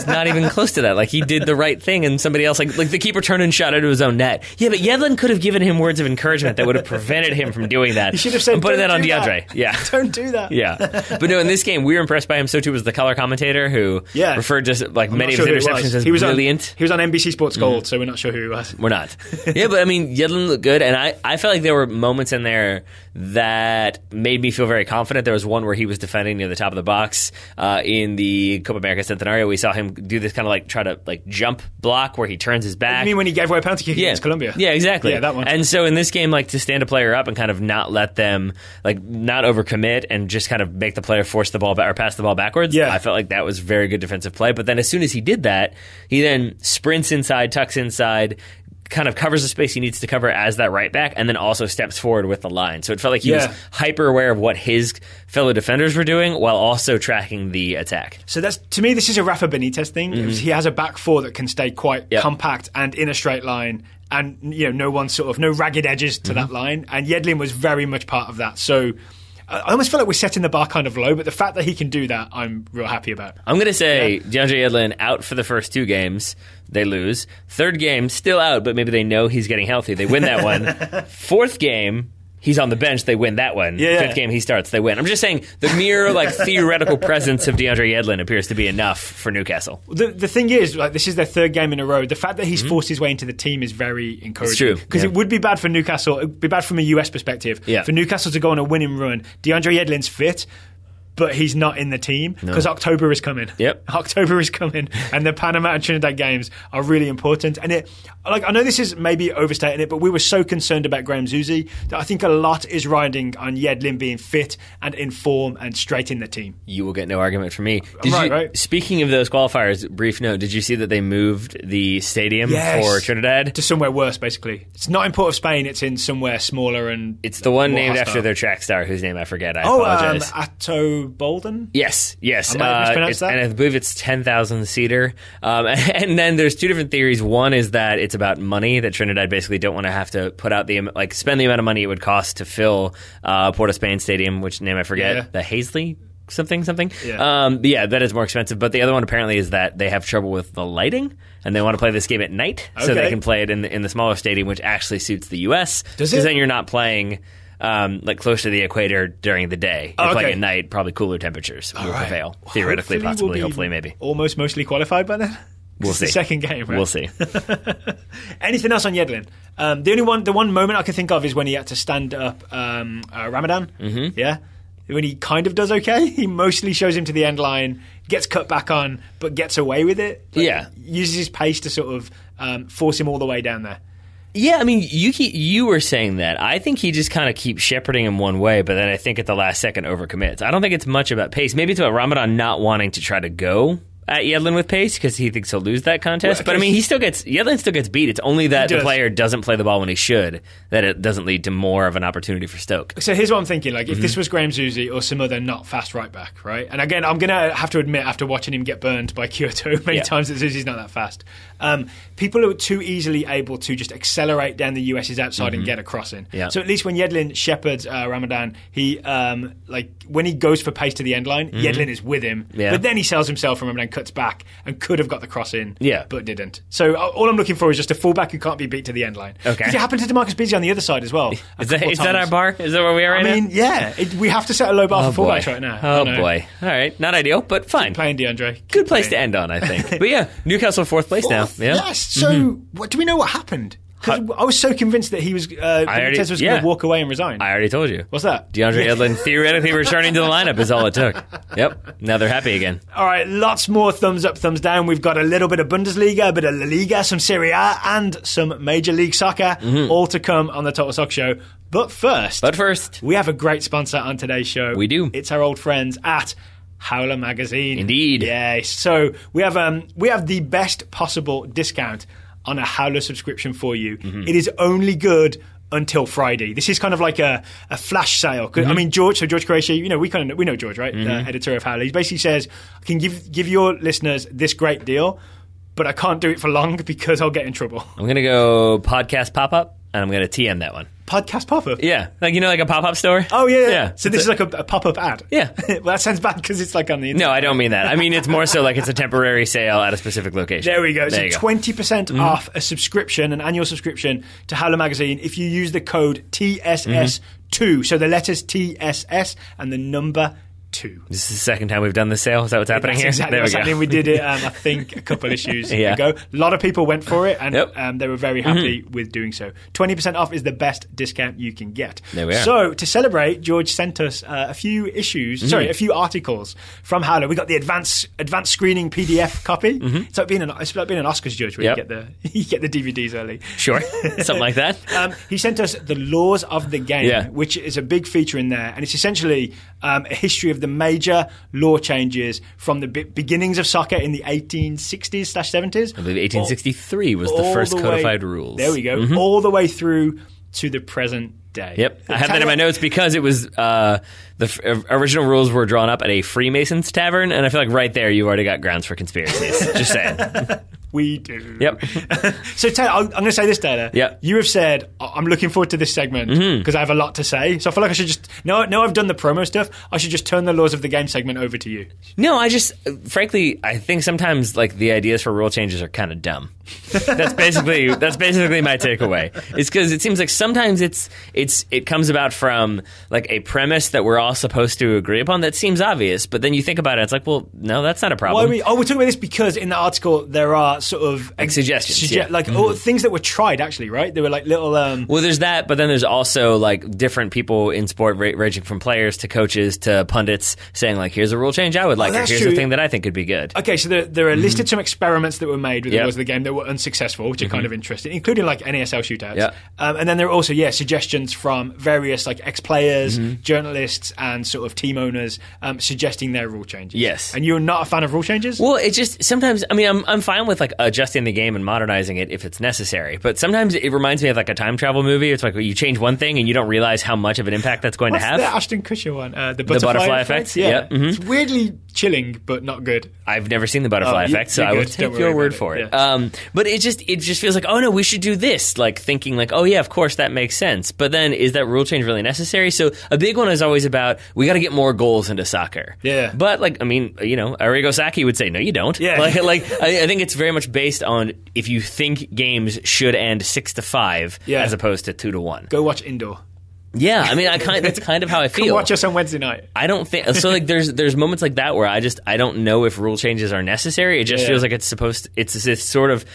not even close to that. Like, he did the right thing, and somebody else, like the keeper turned and shot into his own net. Yeah, but Yedlin could have given him words of encouragement that would have prevented him from doing that. You should have said, I'm putting that on DeAndre. That. Yeah. Don't do that. Yeah. But no, in this game, we were impressed by him. So too was the color commentator, who referred to like many of his interceptions as brilliant. He was on NBC Sports Gold, so we're not sure who he was. We're not. Yeah, but I mean, Yedlin looked good, and I felt like there were moments in there that made me feel very confident. There was one where he was defending near the top of the box in the Copa America Centenario. We saw him do this kind of like try to like jump block where he turns his back. You mean when he gave away a penalty kick against Colombia? Yeah, exactly. Yeah, that one. And so in this game, like, to stand a player up and kind of not let them, like, not overcommit and just kind of make the player force the ball or pass the ball backwards. Yeah. I felt like that was very good defensive play. But then as soon as he did that, he then sprints inside, tucks inside, kind of covers the space he needs to cover as that right back, and then also steps forward with the line. So it felt like he was hyper aware of what his fellow defenders were doing while also tracking the attack. So that's, to me, this is a Rafa Benitez thing. He has a back four that can stay quite compact and in a straight line, and no ragged edges to that line. And Yedlin was very much part of that. So I almost feel like we're setting the bar kind of low, but the fact that he can do that, I'm real happy about. I'm going to say DeAndre Yedlin out for the first 2 games. They lose. 3rd game, still out, but maybe they know he's getting healthy. They win that one. 4th game, he's on the bench. They win that one. 5th game, he starts. They win. I'm just saying the mere theoretical presence of DeAndre Yedlin appears to be enough for Newcastle. The thing is, this is their 3rd game in a row. The fact that he's forced his way into the team is very encouraging. It's true. Because it would be bad for Newcastle. It would be bad from a US perspective. Yeah. For Newcastle to go on a winning run. DeAndre Yedlin's fit, but he's not in the team because October is coming. Yep. October is coming, and the Panama and Trinidad games are really important. And I know this is maybe overstating it, but we were so concerned about Graham Zusi that I think a lot is riding on Yedlin being fit and in form and straight in the team. You will get no argument from me. Right. Speaking of those qualifiers, brief note, did you see that they moved the stadium for Trinidad? To somewhere worse, basically. It's not in Port of Spain, it's in somewhere smaller and it's the one named after their track star, whose name I forget. I apologize. Atto Bolden? Yes. I might have mispronounced that. And I believe it's 10,000 seater. And then there's 2 different theories. One is that it's about money, that Trinidad basically don't want to have to put out spend the amount of money it would cost to fill Port of Spain Stadium, which name I forget. The Hazley something. Yeah. That is more expensive. But the other one apparently is that they have trouble with the lighting, and they want to play this game at night so they can play it in the smaller stadium, which actually suits the U.S. Because then you're not playing close to the equator during the day. You're playing at night, probably cooler temperatures will prevail. Theoretically, possibly, hopefully, maybe. Almost mostly qualified by then? We'll see. The second game, right? We'll see. Anything else on Yedlin? The one moment I can think of is when he had to stand up Ramadan. Yeah. When he kind of does okay. He mostly shows him to the end line, gets cut back on, but gets away with it. Uses his pace to sort of force him all the way down there. Yeah, I mean, you were saying that. I think he just kind of keeps shepherding him one way, but then I think at the last second overcommits. I don't think it's much about pace. Maybe it's about Ramadan not wanting to try to go at Yedlin with pace because he thinks he'll lose that contest. But I mean, Yedlin still gets beat. It's only that the player doesn't play the ball when he should, that it doesn't lead to more of an opportunity for Stoke. So here's what I'm thinking. If this was Graham Zusi or some other not fast right back, right? And again, I'm going to have to admit, after watching him get burned by Kyoto many times, that Zusi's not that fast. People are too easily able to just accelerate down the US's outside and get a crossing. Yeah. So at least when Yedlin shepherds Ramadan, he when he goes for pace to the end line, Yedlin is with him. Yeah. But then he sells himself from Ramadan, cuts back and could have got the cross in, Yeah. but didn't. So all I'm looking for is just a fullback who can't be beat to the end line. Okay. Because it happened to DeMarcus Beasley on the other side as well. Is that our bar? Is that where we are right now? I mean, yeah. We have to set a low bar for fullbacks right now. Oh, boy. All right. Not ideal, but fine. Keep playing, DeAndre. Good place to end on, I think. But yeah, Newcastle 4th place now. Yeah. Yes. So what do we know what happened? Because I was so convinced that he was Benitez was going to walk away and resign. I already told you. What's that? DeAndre Yedlin theoretically returning to the lineup is all it took. Yep. Now they're happy again. All right, lots more thumbs up, thumbs down. We've got a little bit of Bundesliga, a bit of La Liga, some Serie A, and some Major League Soccer, all to come on the Total Soccer Show. But first, we have a great sponsor on today's show. We do. It's our old friends at Howler Magazine. Indeed. Yeah. So we have the best possible discount on a Howler subscription for you. It is only good until Friday. This is kind of like a flash sale. I mean, George Croatia, we know George, right? The editor of Howler. He basically says, I can give your listeners this great deal, but I can't do it for long because I'll get in trouble. I'm going to go podcast pop-up, and I'm going to TM that one. Podcast pop-up? Yeah. Like a pop-up store? Oh, yeah. So this is like a pop-up ad? Yeah. Well, that sounds bad because it's like on the internet. No, I don't mean that. I mean, it's more so like it's a temporary sale at a specific location. There we go. So 20% off a subscription, an annual subscription to Howler Magazine if you use the code TSS2. So the letters TSS and the number 2. This is the second time we've done this sale. Is that what's happening here? Exactly what's happening. We did it, I think, a couple issues ago. A lot of people went for it, and they were very happy with doing so. 20% off is the best discount you can get. There we are. So to celebrate, George sent us a few articles from Howler. We got the advanced screening PDF copy. It's like being an Oscars judge where you get the DVDs early. Sure, something like that. He sent us the laws of the game, which is a big feature in there, and it's essentially a history of the major law changes from the beginnings of soccer in the 1860s/70s. I believe 1863 was the first codified rules. There we go. All the way through to the present day. Yep. I have that in my notes because it was the original rules were drawn up at a Freemasons tavern, and I feel like right there you've already got grounds for conspiracies. Just saying. We do. Yep. So, Taylor, I'm going to say this, Taylor. Yeah. You have said, I'm looking forward to this segment because I have a lot to say. So I feel like I should just, now I've done the promo stuff, I should just turn the laws of the game segment over to you. No, frankly, I think sometimes like the ideas for rule changes are kind of dumb. That's basically my takeaway. It's because it seems like sometimes it comes about from like a premise that we're all supposed to agree upon that seems obvious, but then you think about it, it's like, well, no, that's not a problem. We're talking about this because in the article there are sort of like suggestions, things that were tried actually, right? They were like little. Well, there's that, but then there's also like different people in sport, ranging from players to coaches to pundits, saying like, "Here's a rule change I would like, or here's a thing that I think could be good." Okay, so there are listed some experiments that were made with the rules of the game that were unsuccessful, which are kind of interesting, including like NASL shootouts. Yeah. And then there are also suggestions from various like ex-players, journalists, and sort of team owners suggesting their rule changes. Yes. And you're not a fan of rule changes? Well, it just sometimes. I mean, I'm fine with like adjusting the game and modernizing it if it's necessary, but sometimes it reminds me of like a time travel movie. It's like you change one thing and you don't realize how much of an impact that's going to have. The Ashton Kutcher one, the butterfly effect. Yeah, it's weirdly chilling, but not good. I've never seen the butterfly effect, so I would take your word for it. Yeah. But it just feels like, oh no, we should do this. Like thinking like, oh yeah, of course that makes sense. But then is that rule change really necessary? So a big one is always about we got to get more goals into soccer. Yeah. But like, I mean, Arrigo Sacchi would say, no, you don't. Yeah. I think it's very much based on if you think games should end 6-5 as opposed to 2-1. Go watch Indoor. Yeah, I mean, that's kind of how I feel. Come watch us on Wednesday night. I don't think so. Like, there's moments like that where I don't know if rule changes are necessary. It just feels like it's this sort of.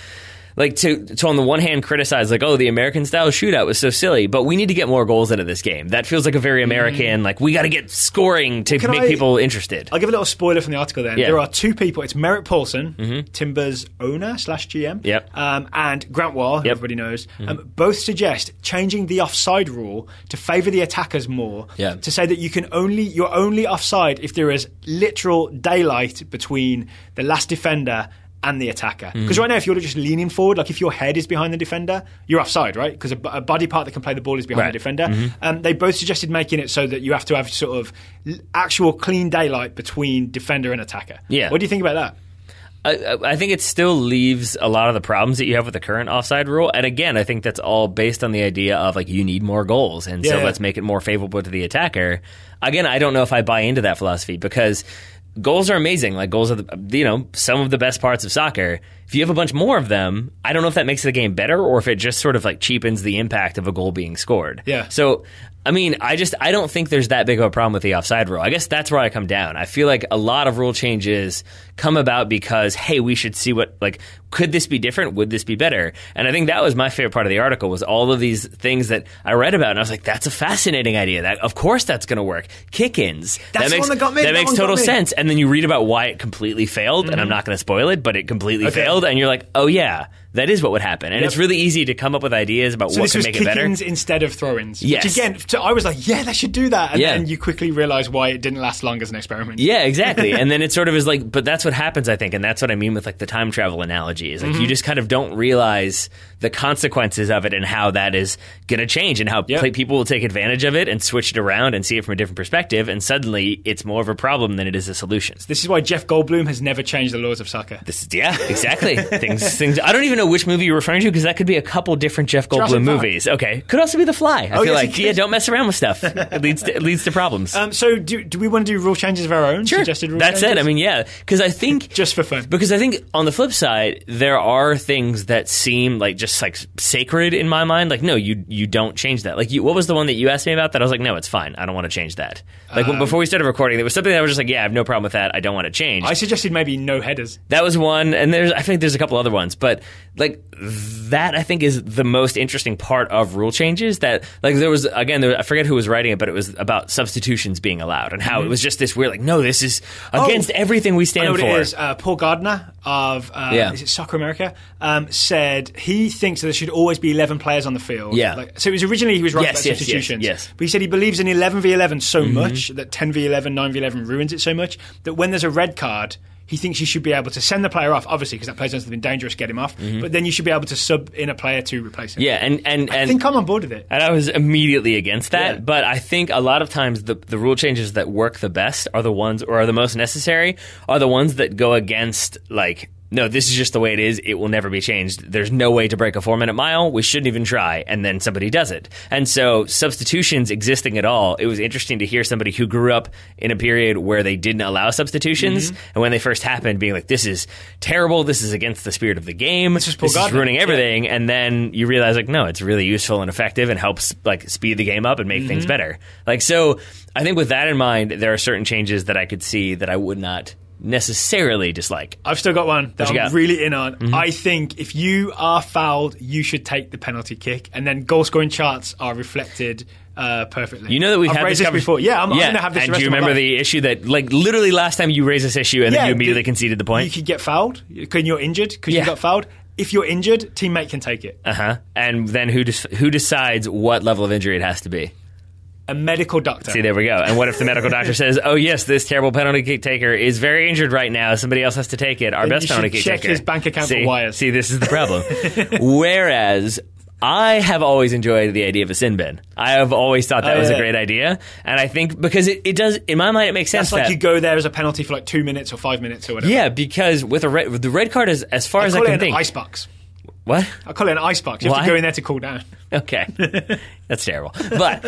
Like to on the one hand criticize like, oh, the American style shootout was so silly, but we need to get more goals into this game. That feels like a very American, like we got to get scoring to make people interested. I'll give a little spoiler from the article then. Yeah. There are two people. It's Merritt Paulson, Timber's owner / GM, and Grant Wall, who everybody knows. Both suggest changing the offside rule to favour the attackers more. Yeah. To say that you're only offside if there is literal daylight between the last defender and the attacker. Because right now, if you're just leaning forward, like if your head is behind the defender, you're offside, right? Because a body part that can play the ball is behind the defender. They both suggested making it so that you have to have sort of actual clean daylight between defender and attacker. Yeah. What do you think about that? I think it still leaves a lot of the problems that you have with the current offside rule. And again, I think that's all based on the idea of like you need more goals. And so let's make it more favorable to the attacker. Again, I don't know if I buy into that philosophy because goals are amazing. Like, goals are, some of the best parts of soccer. If you have a bunch more of them, I don't know if that makes the game better or if it just sort of like cheapens the impact of a goal being scored. Yeah. So, I mean, I don't think there's that big of a problem with the offside rule. I guess that's where I come down. I feel like a lot of rule changes come about because, hey, we should see could this be different? Would this be better? And I think that was my favorite part of the article, was all of these things that I read about, and I was like, that's a fascinating idea. That, of course that's going to work. Kick-ins. That's the one that got me. That makes total sense. And then you read about why it completely failed, and I'm not going to spoil it, but it completely failed, and you're like, oh yeah, that is what would happen. And it's really easy to come up with ideas about what can make it better. So this was kick-ins instead of throw-ins. Yes. Which again, I was like, yeah, they should do that. And then you quickly realize why it didn't last long as an experiment. Yeah, exactly. And then it sort of is like, but that's what happens, I think. And that's what I mean with like the time travel analogy, is like you just kind of don't realize the consequences of it and how that is going to change, and how people will take advantage of it and switch it around and see it from a different perspective. And suddenly it's more of a problem than it is a solution. This is why Jeff Goldblum has never changed the laws of soccer. Exactly. things. I don't even know which movie you're referring to, because that could be a couple different Jeff Goldblum movies. Okay. Could also be The Fly. I feel like, don't mess around with stuff. It leads to problems. So do we want to do rule changes of our own? Sure. Suggested rule That's changes? it. I mean, yeah. Because I think... just for fun. Because I think on the flip side, there are things that seem like just like sacred in my mind. Like, no, you don't change that. Like, what was the one that you asked me about that I was like, no, it's fine. I don't want to change that. Like, before we started recording, there was something that I was just like, yeah, I have no problem with that. I don't want to change. I suggested maybe no headers. That was one, and I think there's a couple other ones, but like that I think is the most interesting part of rule changes. That like there was I forget who was writing it, but it was about substitutions being allowed and how it was just this weird like, no, this is against everything we stand for. It is. Paul Gardner of is it Soccer America said he thinks that there should always be 11 players on the field. Yeah. So it was originally he was writing about substitutions. Yes. But he said he believes in 11v11 so much that 10v11, 9v11 ruins it so much that when there's a red card, he thinks you should be able to send the player off, obviously, because that player's done something dangerous, get him off. But then you should be able to sub in a player to replace him. Yeah, and I think I'm on board with it. And I was immediately against that. But I think a lot of times the rule changes that work the best are the ones, or are the most necessary, are the ones that go against, like, no, this is just the way it is. It will never be changed. There's no way to break a 4-minute mile. We shouldn't even try. And then somebody does it. And so substitutions existing at all, it was interesting to hear somebody who grew up in a period where they didn't allow substitutions. And when they first happened, being like, this is terrible. This is against the spirit of the game. This is ruining everything. And then you realize, like, no, it's really useful and effective and helps like speed the game up and make things better. Like, so I think with that in mind, there are certain changes that I could see that I would not necessarily dislike. I've still got one that I'm really in on. I think if you are fouled, you should take the penalty kick, and then goal scoring charts are reflected perfectly. You know that we've had this before. Yeah, I'm going to have this. And do you remember the issue that, like, literally last time you raised this issue and then you immediately conceded the point? You could get fouled because you're injured because you got fouled. If you're injured, teammate can take it. And then who decides what level of injury it has to be? A medical doctor. See, there we go. And what if the medical doctor says, oh, yes, this terrible penalty kick taker is very injured right now. Somebody else has to take it. Our best penalty kick taker. Check his bank account for wires. See, this is the problem. Whereas I have always enjoyed the idea of a sin bin. I have always thought that was a great idea. And I think because it does, in my mind, it makes sense. That's like you go there as a penalty for like 2 minutes or 5 minutes or whatever. Yeah, because with the red card, as far as I can think. An icebox. What? I call it an icebox. You have to go in there to cool down. Okay. That's terrible. But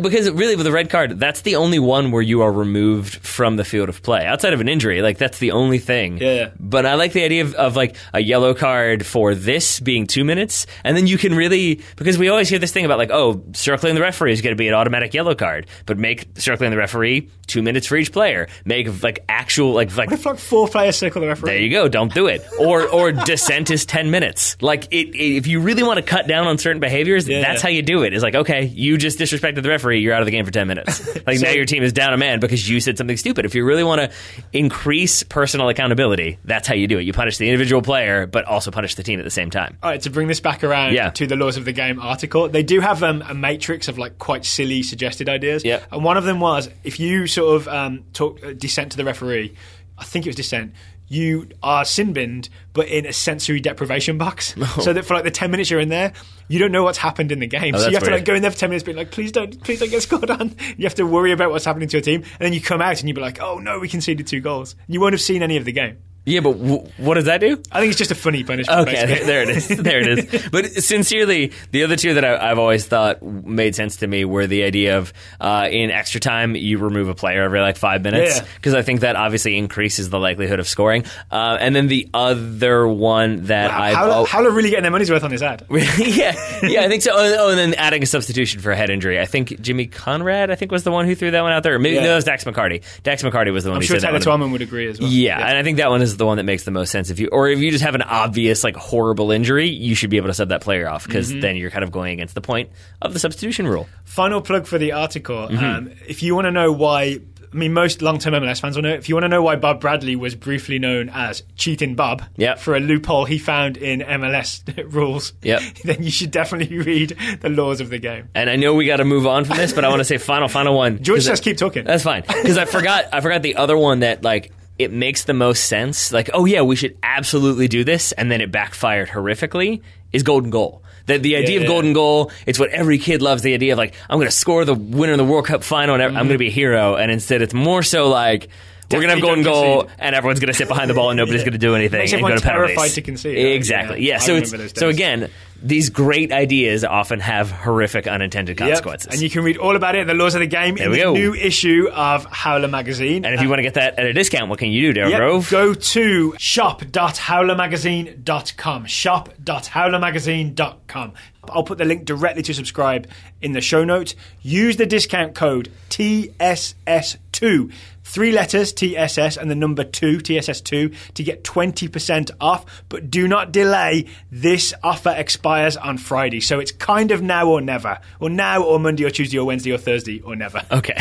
because really with the red card, that's the only one where you are removed from the field of play. Outside of an injury, like that's the only thing. Yeah. But I like the idea of like a yellow card for this being 2 minutes. And then you can really, because we always hear this thing about like, oh, circling the referee is going to be an automatic yellow card. But make circling the referee 2 minutes for each player. Make like actual like. What if like 4 players circle the referee? There you go. Don't do it. Or dissent is 10 minutes. Like if you really want to cut down on certain behaviors, that's how you do it. It's like, okay, you just disrespected the referee, you're out of the game for 10 minutes. Like now your team is down a man because you said something stupid. If you really want to increase personal accountability, that's how you do it. You punish the individual player, but also punish the team at the same time. All right, to bring this back around to the Laws of the Game article, they do have a matrix of like quite silly suggested ideas. Yep. And one of them was, if you sort of talk dissent to the referee, I think it was dissent, you are sin binned, but in a sensory deprivation box. So that for like the 10 minutes you're in there, you don't know what's happened in the game. So you have to like go in there for 10 minutes being like, please don't get scored on. You have to worry about what's happening to your team. And then you come out and you be like, oh no, we conceded 2 goals. You won't have seen any of the game. Yeah, but what does that do? I think it's just a funny punishment. Okay, there it is. There it is. But sincerely, the other two that I've always thought made sense to me were the idea of in extra time, you remove a player every like 5 minutes. Because I think that obviously increases the likelihood of scoring. And then the other one that Howler really getting their money's worth on this ad. yeah, I think so. Oh, and then adding a substitution for a head injury. I think Jimmy Conrad, was the one who threw that one out there. Or maybe no, that was Dax McCarty. Dax McCarty was the one who said that. I'm sure Taylor Twellman would agree as well. Yeah, and I think that one is the one that makes the most sense. If you just have an obvious like horrible injury, you should be able to sub that player off because then you're kind of going against the point of the substitution rule. Final plug for the article. If you want to know why, most long-term MLS fans will know. If you want to know why Bob Bradley was briefly known as Cheating Bob for a loophole he found in MLS rules, then you should definitely read the laws of the game. And I know we got to move on from this, but I want to say final one. George says keep talking. That's fine because I forgot the other one that like. It makes the most sense, like, oh yeah, we should absolutely do this, and then it backfired horrifically, is golden goal. The idea of golden goal, it's what every kid loves, the idea of like, I'm going to score the winner of the World Cup final and I'm going to be a hero, and instead it's more so like, we're going to have golden goal, and everyone's going to sit behind the ball and nobody's going to do anything and go to penalties. Terrified to concede. Exactly. Yeah. So again, these great ideas often have horrific unintended consequences. And you can read all about it in the laws of the game in the new issue of Howler magazine. And if you want to get that at a discount, what can you do, Darren Grove? Go to shop.howlermagazine.com. Shop.howlermagazine.com. I'll put the link directly to subscribe in the show notes. Use the discount code TSS2. 3 letters, TSS, and the number 2, TSS2, to get 20% off. But do not delay. This offer expires on Friday. So it's kind of now or never. Or now or Monday or Tuesday or Wednesday or Thursday or never. Okay.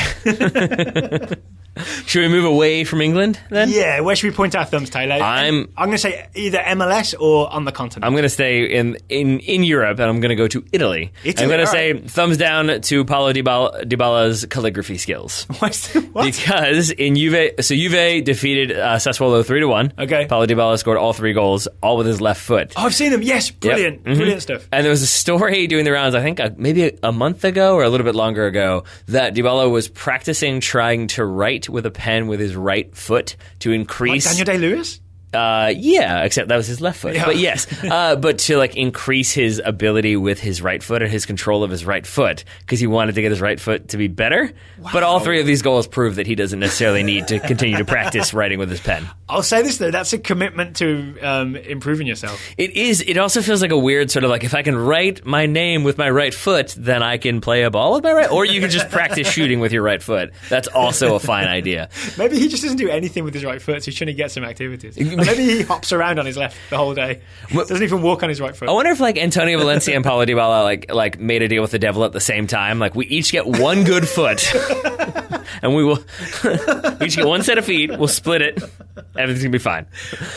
Should we move away from England then? Yeah, where should we point our thumbs, Taylor? I'm going to say either MLS or on the continent. I'm going to stay in Europe, and I'm going to go to Italy. I'm going to say thumbs down to Paulo Dybala's calligraphy skills. What? Because in Juve defeated Sassuolo 3-1. Okay. Paulo Dybala scored all 3 goals, all with his left foot. Oh, I've seen them. Yes, brilliant. Brilliant stuff. And there was a story doing the rounds, I think maybe a month ago or a little bit longer ago, that Dybala was practicing trying to write with a pen with his right foot to increase... Like Daniel Day-Lewis? Yeah, except that was his left foot. Yeah. But yes, but to like increase his ability with his right foot and his control of his right foot because he wanted to get his right foot to be better. Wow. But all 3 of these goals prove that he doesn't necessarily need to continue to practice writing with his pen. I'll say this though, that's a commitment to improving yourself. It is. It also feels like a weird sort of like if I can write my name with my right foot, then I can play a ball with my right. Or you can just practice shooting with your right foot. That's also a fine idea. Maybe he just doesn't do anything with his right foot, so he's trying to get some activities. Maybe he hops around on his left the whole day. Doesn't even walk on his right foot. I wonder if like Antonio Valencia and Paulo Dybala like made a deal with the devil at the same time. Like we each get one good foot, and we each get one set of feet. We'll split it. Everything's gonna be fine.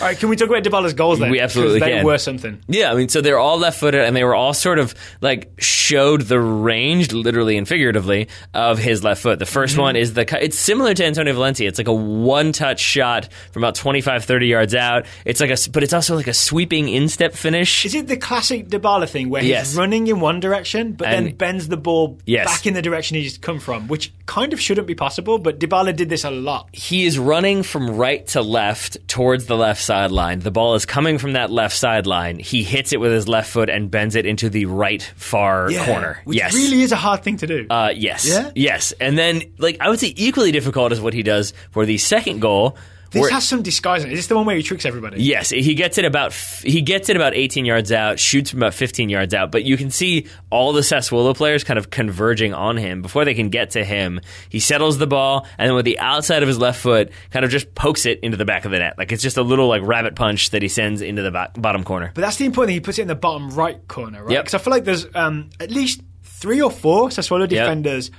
All right, can we talk about Dybala's goals then? We absolutely can. They were something. Yeah, I mean, so they're all left-footed, and they were all sort of like showed the range, literally and figuratively, of his left foot. The first one is it's similar to Antonio Valencia. It's like a one-touch shot from about 25, 30 yards out. But it's also like a sweeping instep finish. Is it the classic Dybala thing where he's running in one direction, but then bends the ball back in the direction he's come from, which kind of shouldn't be possible, but Dybala did this a lot. He is running from right to left towards the left sideline. The ball is coming from that left sideline. He hits it with his left foot and bends it into the right far corner. Which really is a hard thing to do. Yes. Yeah? Yes. And then, like, I would say equally difficult is what he does for the second goal. This has some disguise in it. Is this the one where he tricks everybody? Yes, he gets it about 18 yards out, shoots from about 15 yards out, but you can see all the Sassuolo players kind of converging on him before they can get to him. He settles the ball, and then with the outside of his left foot, kind of just pokes it into the back of the net. Like it's just a little like rabbit punch that he sends into the bottom corner. But that's the important thing. He puts it in the bottom right corner, right? Yep. Because I feel like there's at least 3 or 4 Sassuolo defenders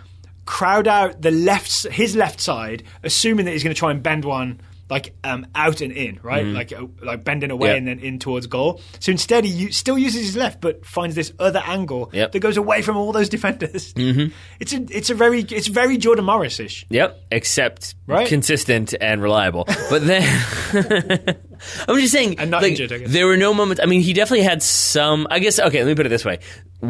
crowd out his left side, assuming that he's going to try and bend one like out and in, right? Like bending away and then in towards goal. So instead, he still uses his left, but finds this other angle that goes away from all those defenders. It's very Jordan Morris-ish. Yep, except consistent and reliable. But then I'm just saying, and not injured. I guess there were no moments. I mean, he definitely had some. I guess. Okay, let me put it this way.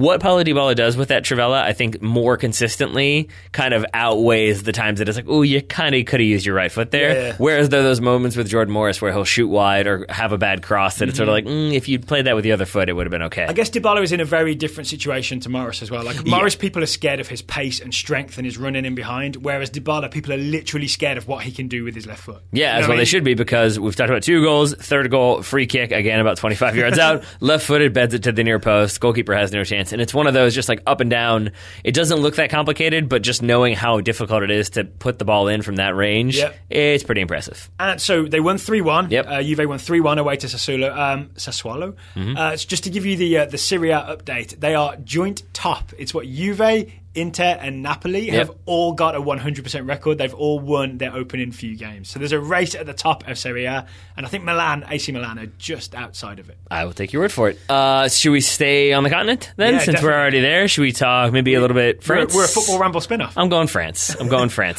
what Paulo Dybala does with that trivela, I think more consistently kind of outweighs the times that it's like, oh, you kind of could have used your right foot there. Yeah. Whereas there are those moments with Jordan Morris where he'll shoot wide or have a bad cross that it's sort of like, if you'd played that with the other foot, it would have been okay. I guess Dybala is in a very different situation to Morris as well. Like Morris, people are scared of his pace and strength and his running in behind, whereas Dybala, people are literally scared of what he can do with his left foot. Yeah, as well they should be, because we've talked about 2 goals, third goal, free kick, again about 25 yards out, left-footed, beds it to the near post, goalkeeper has no chance. And it's one of those just like up and down. It doesn't look that complicated, but just knowing how difficult it is to put the ball in from that range, it's pretty impressive. And so they won 3-1. Juve won 3-1 away to Sassuolo. Just to give you the Serie A update, they are joint top. It's what Juve, Inter and Napoli have all got a 100% record. They've all won their opening few games. So there's a race at the top of Serie A, and I think AC Milan are just outside of it. I will take your word for it. Should we stay on the continent then, since definitely. We're already there? Should we talk maybe a little bit France? We're a Football Ramble spin-off. I'm going France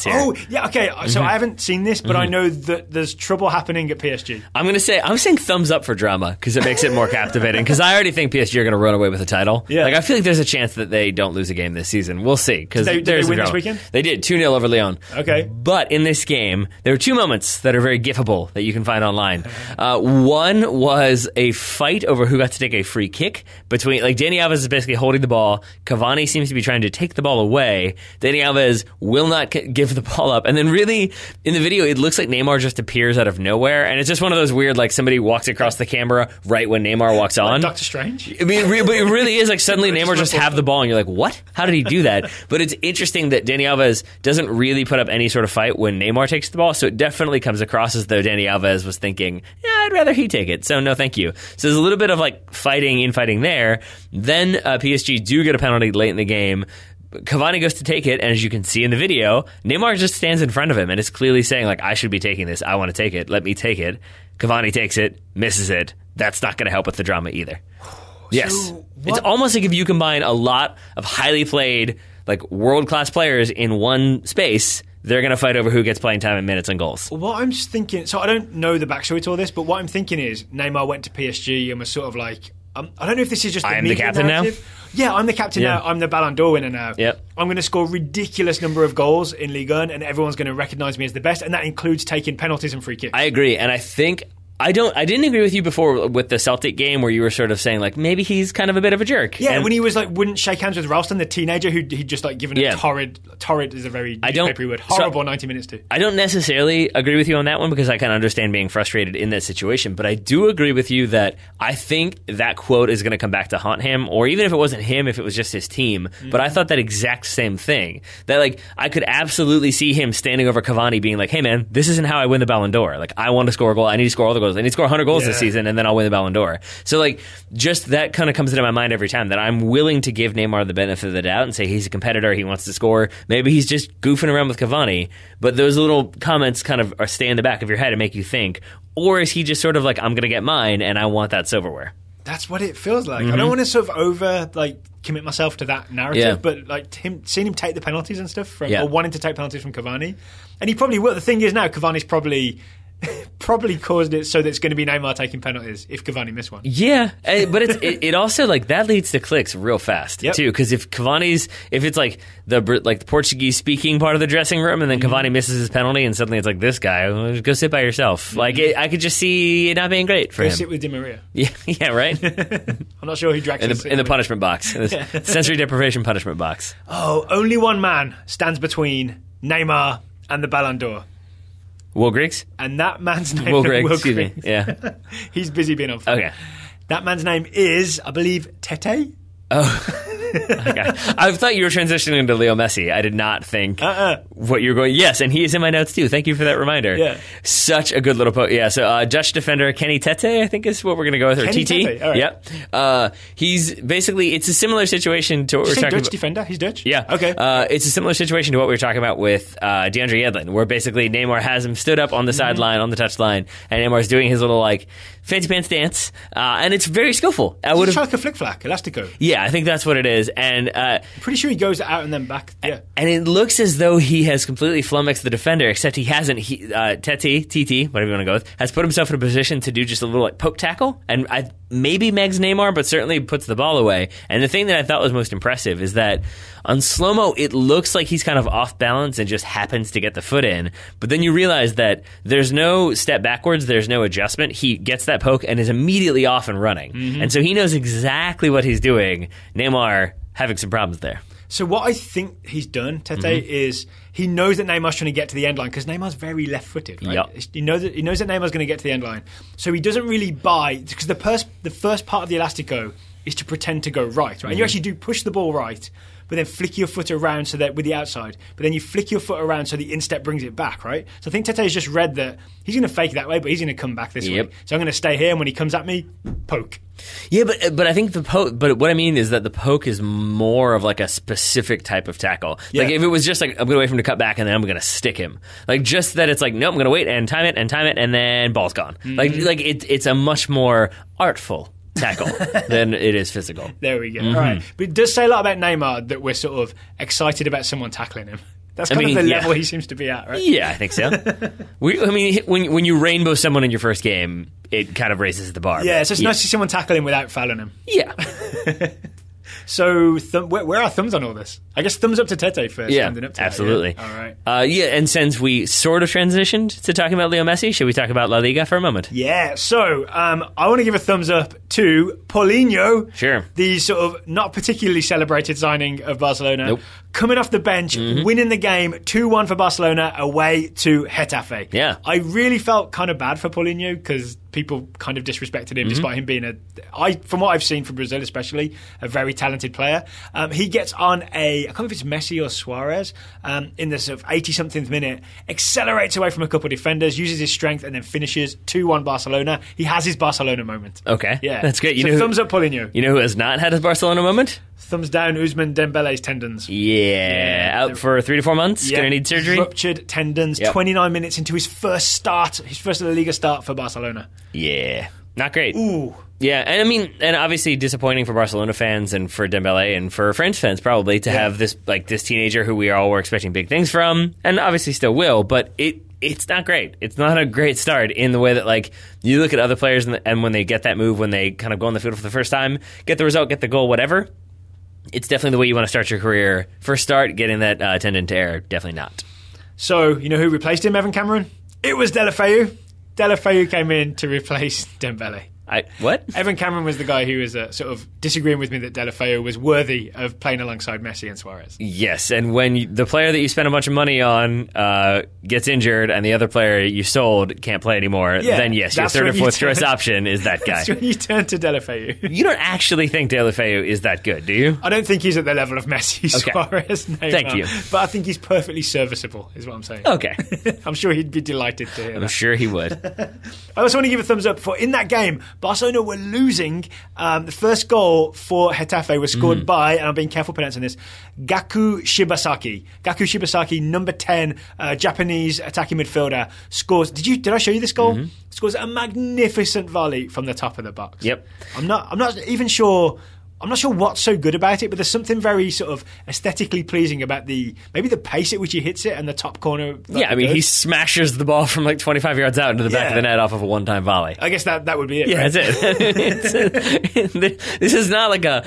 here. Oh, yeah, okay. So I haven't seen this, but I know that there's trouble happening at PSG. I'm saying thumbs up for drama, because it makes it more captivating, because I already think PSG are going to run away with the title. Yeah. Like, I feel like there's a chance that they don't lose a game this season. We'll see. Because did they win this weekend? They did, 2-0 over Lyon. Okay. But in this game, there were 2 moments that are very gifable that you can find online. One was a fight over who got to take a free kick between, like, Dani Alves is basically holding the ball. Cavani seems to be trying to take the ball away. Dani Alves will not give the ball up. And then really, in the video, it looks like Neymar just appears out of nowhere. And it's just one of those weird, like, somebody walks across the camera right when Neymar walks on. Like Doctor Strange? I mean, but it really is like suddenly Neymar just have the ball and you're like, what? How did he do that? But it's interesting that Dani Alves doesn't really put up any sort of fight when Neymar takes the ball, so it definitely comes across as though Dani Alves was thinking, I'd rather he take it, so no thank you. So there's a little bit of like infighting there. Then PSG do get a penalty late in the game. Cavani goes to take it, and as you can see in the video, Neymar just stands in front of him and is clearly saying, like, I should be taking this. I want to take it. Let me take it. Cavani takes it, misses it. That's not going to help with the drama either. Yes. So it's almost like if you combine a lot of highly played, like, world-class players in one space, they're going to fight over who gets playing time and minutes and goals. What I'm just thinking, so I don't know the backstory to all this, but what I'm thinking is Neymar went to PSG and was sort of like, I don't know if this is just I am the captain narrative. Now? Yeah, I'm the captain now. I'm the Ballon d'Or winner now. Yep. I'm going to score a ridiculous number of goals in Liga, and everyone's going to recognise me as the best, and that includes taking penalties and free kicks. I agree, and I think I didn't agree with you before with the Celtic game where you were sort of saying, like, maybe he's kind of a bit of a jerk. Yeah, and when he was like, wouldn't shake hands with Ralston, the teenager who he'd just like given a torrid is a very newspapery word, horrible 90 minutes to. I don't necessarily agree with you on that one because I kind of understand being frustrated in that situation, but I do agree with you that I think that quote is going to come back to haunt him, or even if it wasn't him, if it was just his team. Mm-hmm. But I thought that exact same thing. That, like, I could absolutely see him standing over Cavani being like, hey man, this isn't how I win the Ballon d'Or. Like, I want to score a goal. I need to score all the goals. I need to score 100 goals this season, and then I'll win the Ballon d'Or. So, like, just that kind of comes into my mind every time, that I'm willing to give Neymar the benefit of the doubt and say he's a competitor, he wants to score. Maybe he's just goofing around with Cavani, but those little comments kind of stay in the back of your head and make you think. Or is he just sort of like, I'm going to get mine, and I want that silverware? That's what it feels like. Mm-hmm. I don't want to sort of commit myself to that narrative, but like seeing him take the penalties and stuff, or wanting to take penalties from Cavani, and he probably will. The thing is now, Cavani's probably caused it so that it's going to be Neymar taking penalties if Cavani missed one. Yeah, but it also, like, that leads to clicks real fast too, because if it's like the Portuguese speaking part of the dressing room, and then Cavani misses his penalty, and suddenly it's like, this guy, go sit by yourself. Like, I could just see it not being great for him. Go sit with Di Maria. Yeah, right. I'm not sure who drags in the punishment box, in the sensory deprivation punishment box. Oh, only one man stands between Neymar and the Ballon d'Or. Will Griggs? And that man's name... Will Griggs, excuse me. Yeah. He's busy being on fire. Okay. That man's name is, I believe, Tete? Oh. Okay. I thought you were transitioning into Leo Messi. I did not think what you were going... Yes, and he is in my notes too. Thank you for that reminder. Yeah. Such a good little... so Dutch defender Kenny Tete, I think is what we're going to go with. Or Kenny TT. Tete, all right. Yep. He's basically... It's a similar situation to what we're talking about. Dutch defender? He's Dutch? Yeah. Okay. It's a similar situation to what we were talking about with DeAndre Yedlin, where basically Neymar has him stood up on the sideline, on the touchline, and Neymar's doing his little, like, fancy pants dance, and it's very skillful. It's like a flick-flack, elastico. Yeah, I think that's what it is. is. And I'm pretty sure he goes out and then back. Yeah. And it looks as though he has completely flummoxed the defender, except he hasn't. TT, whatever you want to go with, has put himself in a position to do just a little like poke tackle, and maybe megs Neymar, but certainly puts the ball away. And the thing that I thought was most impressive is that on slow-mo, it looks like he's kind of off balance and just happens to get the foot in. But then you realize that there's no step backwards, there's no adjustment. He gets that poke and is immediately off and running. Mm-hmm. And so he knows exactly what he's doing. Neymar having some problems there. So what I think he's done, Tete, is he knows that Neymar's trying to get to the end line because Neymar's very left-footed. Right? Yep. He knows that Neymar's going to get to the end line. So he doesn't really buy, because the first part of the Elastico is to pretend to go right? And you actually do push the ball right, but then flick your foot around so that with the outside, but then you flick your foot around so the instep brings it back, right? So I think Tete has just read that he's going to fake it that way, but he's going to come back this way. So I'm going to stay here, and when he comes at me, poke. Yeah, but I think the poke. But what I mean is that the poke is more of like a specific type of tackle. Yeah. Like if it was just like I'm going to wait for him to cut back and then I'm going to stick him. Like just that it's like no, I'm going to wait and time it and then ball's gone. Mm-hmm. Like it's a much more artful tackle than it is physical. There we go. All right, but it does say a lot about Neymar that we're sort of excited about someone tackling him. That's kind of the level he seems to be at, right? Yeah, I think so. When you rainbow someone in your first game, it kind of raises the bar. Yeah, so it's nice to see someone tackle him without fouling him. Yeah. So where are thumbs on all this? I guess thumbs up to Tete first. Yeah, up to absolutely. That, yeah. All right. And since we sort of transitioned to talking about Leo Messi, should we talk about La Liga for a moment? Yeah, so I want to give a thumbs up to Paulinho. Sure. The sort of not particularly celebrated signing of Barcelona. Nope. Coming off the bench, winning the game 2-1 for Barcelona away to Getafe. Yeah. I really felt kind of bad for Paulinho because people kind of disrespected him despite him being from what I've seen from Brazil especially, a very talented player. He gets on I can't remember if it's Messi or Suarez, in the sort of 80-something minute, accelerates away from a couple of defenders, uses his strength and then finishes 2-1 Barcelona. He has his Barcelona moment. Okay. Yeah. That's great. Thumbs up Paulinho. You know who has not had his Barcelona moment? Thumbs down Ousmane Dembele's tendons. Yeah. Out for 3 to 4 months. Going to need surgery. Ruptured tendons. 29 minutes into his first La Liga start for Barcelona. Yeah. Not great. Ooh. Yeah, and obviously disappointing for Barcelona fans and for Dembele and for French fans probably to have this teenager who we all were expecting big things from, and obviously still will, but it's not great. It's not a great start in the way that you look at other players and when they get that move, when they kind of go on the field for the first time, get the result, get the goal, whatever. It's definitely the way you want to start your career. First start, getting that tendon tear, definitely not. So, you know who replaced him, Evan Cameron? It was Deulofeu. Deulofeu came in to replace Dembele. What? Evan Cameron was the guy who was sort of disagreeing with me that Deulofeu was worthy of playing alongside Messi and Suarez. Yes, and when the player that you spent a bunch of money on gets injured and the other player you sold can't play anymore, then yes, your third or fourth choice option is that guy. That's when you turn to Deulofeu. You don't actually think Deulofeu is that good, do you? I don't think he's at the level of Messi, Suarez, Neymar. Thank you. But I think he's perfectly serviceable, is what I'm saying. Okay. I'm sure he'd be delighted to hear that. I'm sure he would. I also want to give a thumbs up for, in that game, Barcelona were losing. The first goal for Getafe was scored by, and I'm being careful pronouncing this, Gaku Shibasaki. Gaku Shibasaki, number 10, Japanese attacking midfielder, scores. Did I show you this goal? Scores a magnificent volley from the top of the box. Yep. I'm not even sure. I'm not sure what's so good about it, but there's something very sort of aesthetically pleasing about maybe the pace at which he hits it and the top corner. Yeah, I mean, he smashes the ball from 25 yards out into the back of the net off of a one-time volley. I guess that would be it. Yeah, right? That's it. This is not like a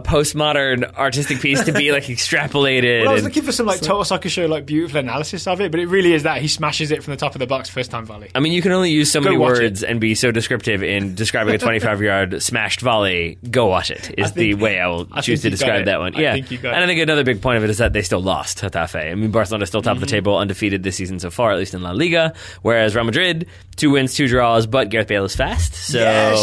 postmodern artistic piece to be extrapolated. Well, I was looking for some Total Soccer Show beautiful analysis of it, but it really is that he smashes it from the top of the box first-time volley. I mean, you can only use so many words and be so descriptive in describing a 25-yard smashed volley. Go watch it. Is the way I will choose to describe that one. Yeah. And I think another big point of it is that they still lost Getafe. I mean, Barcelona is still top of the table, undefeated this season so far, at least in La Liga, whereas Real Madrid, 2 wins, 2 draws, but Gareth Bale is fast, so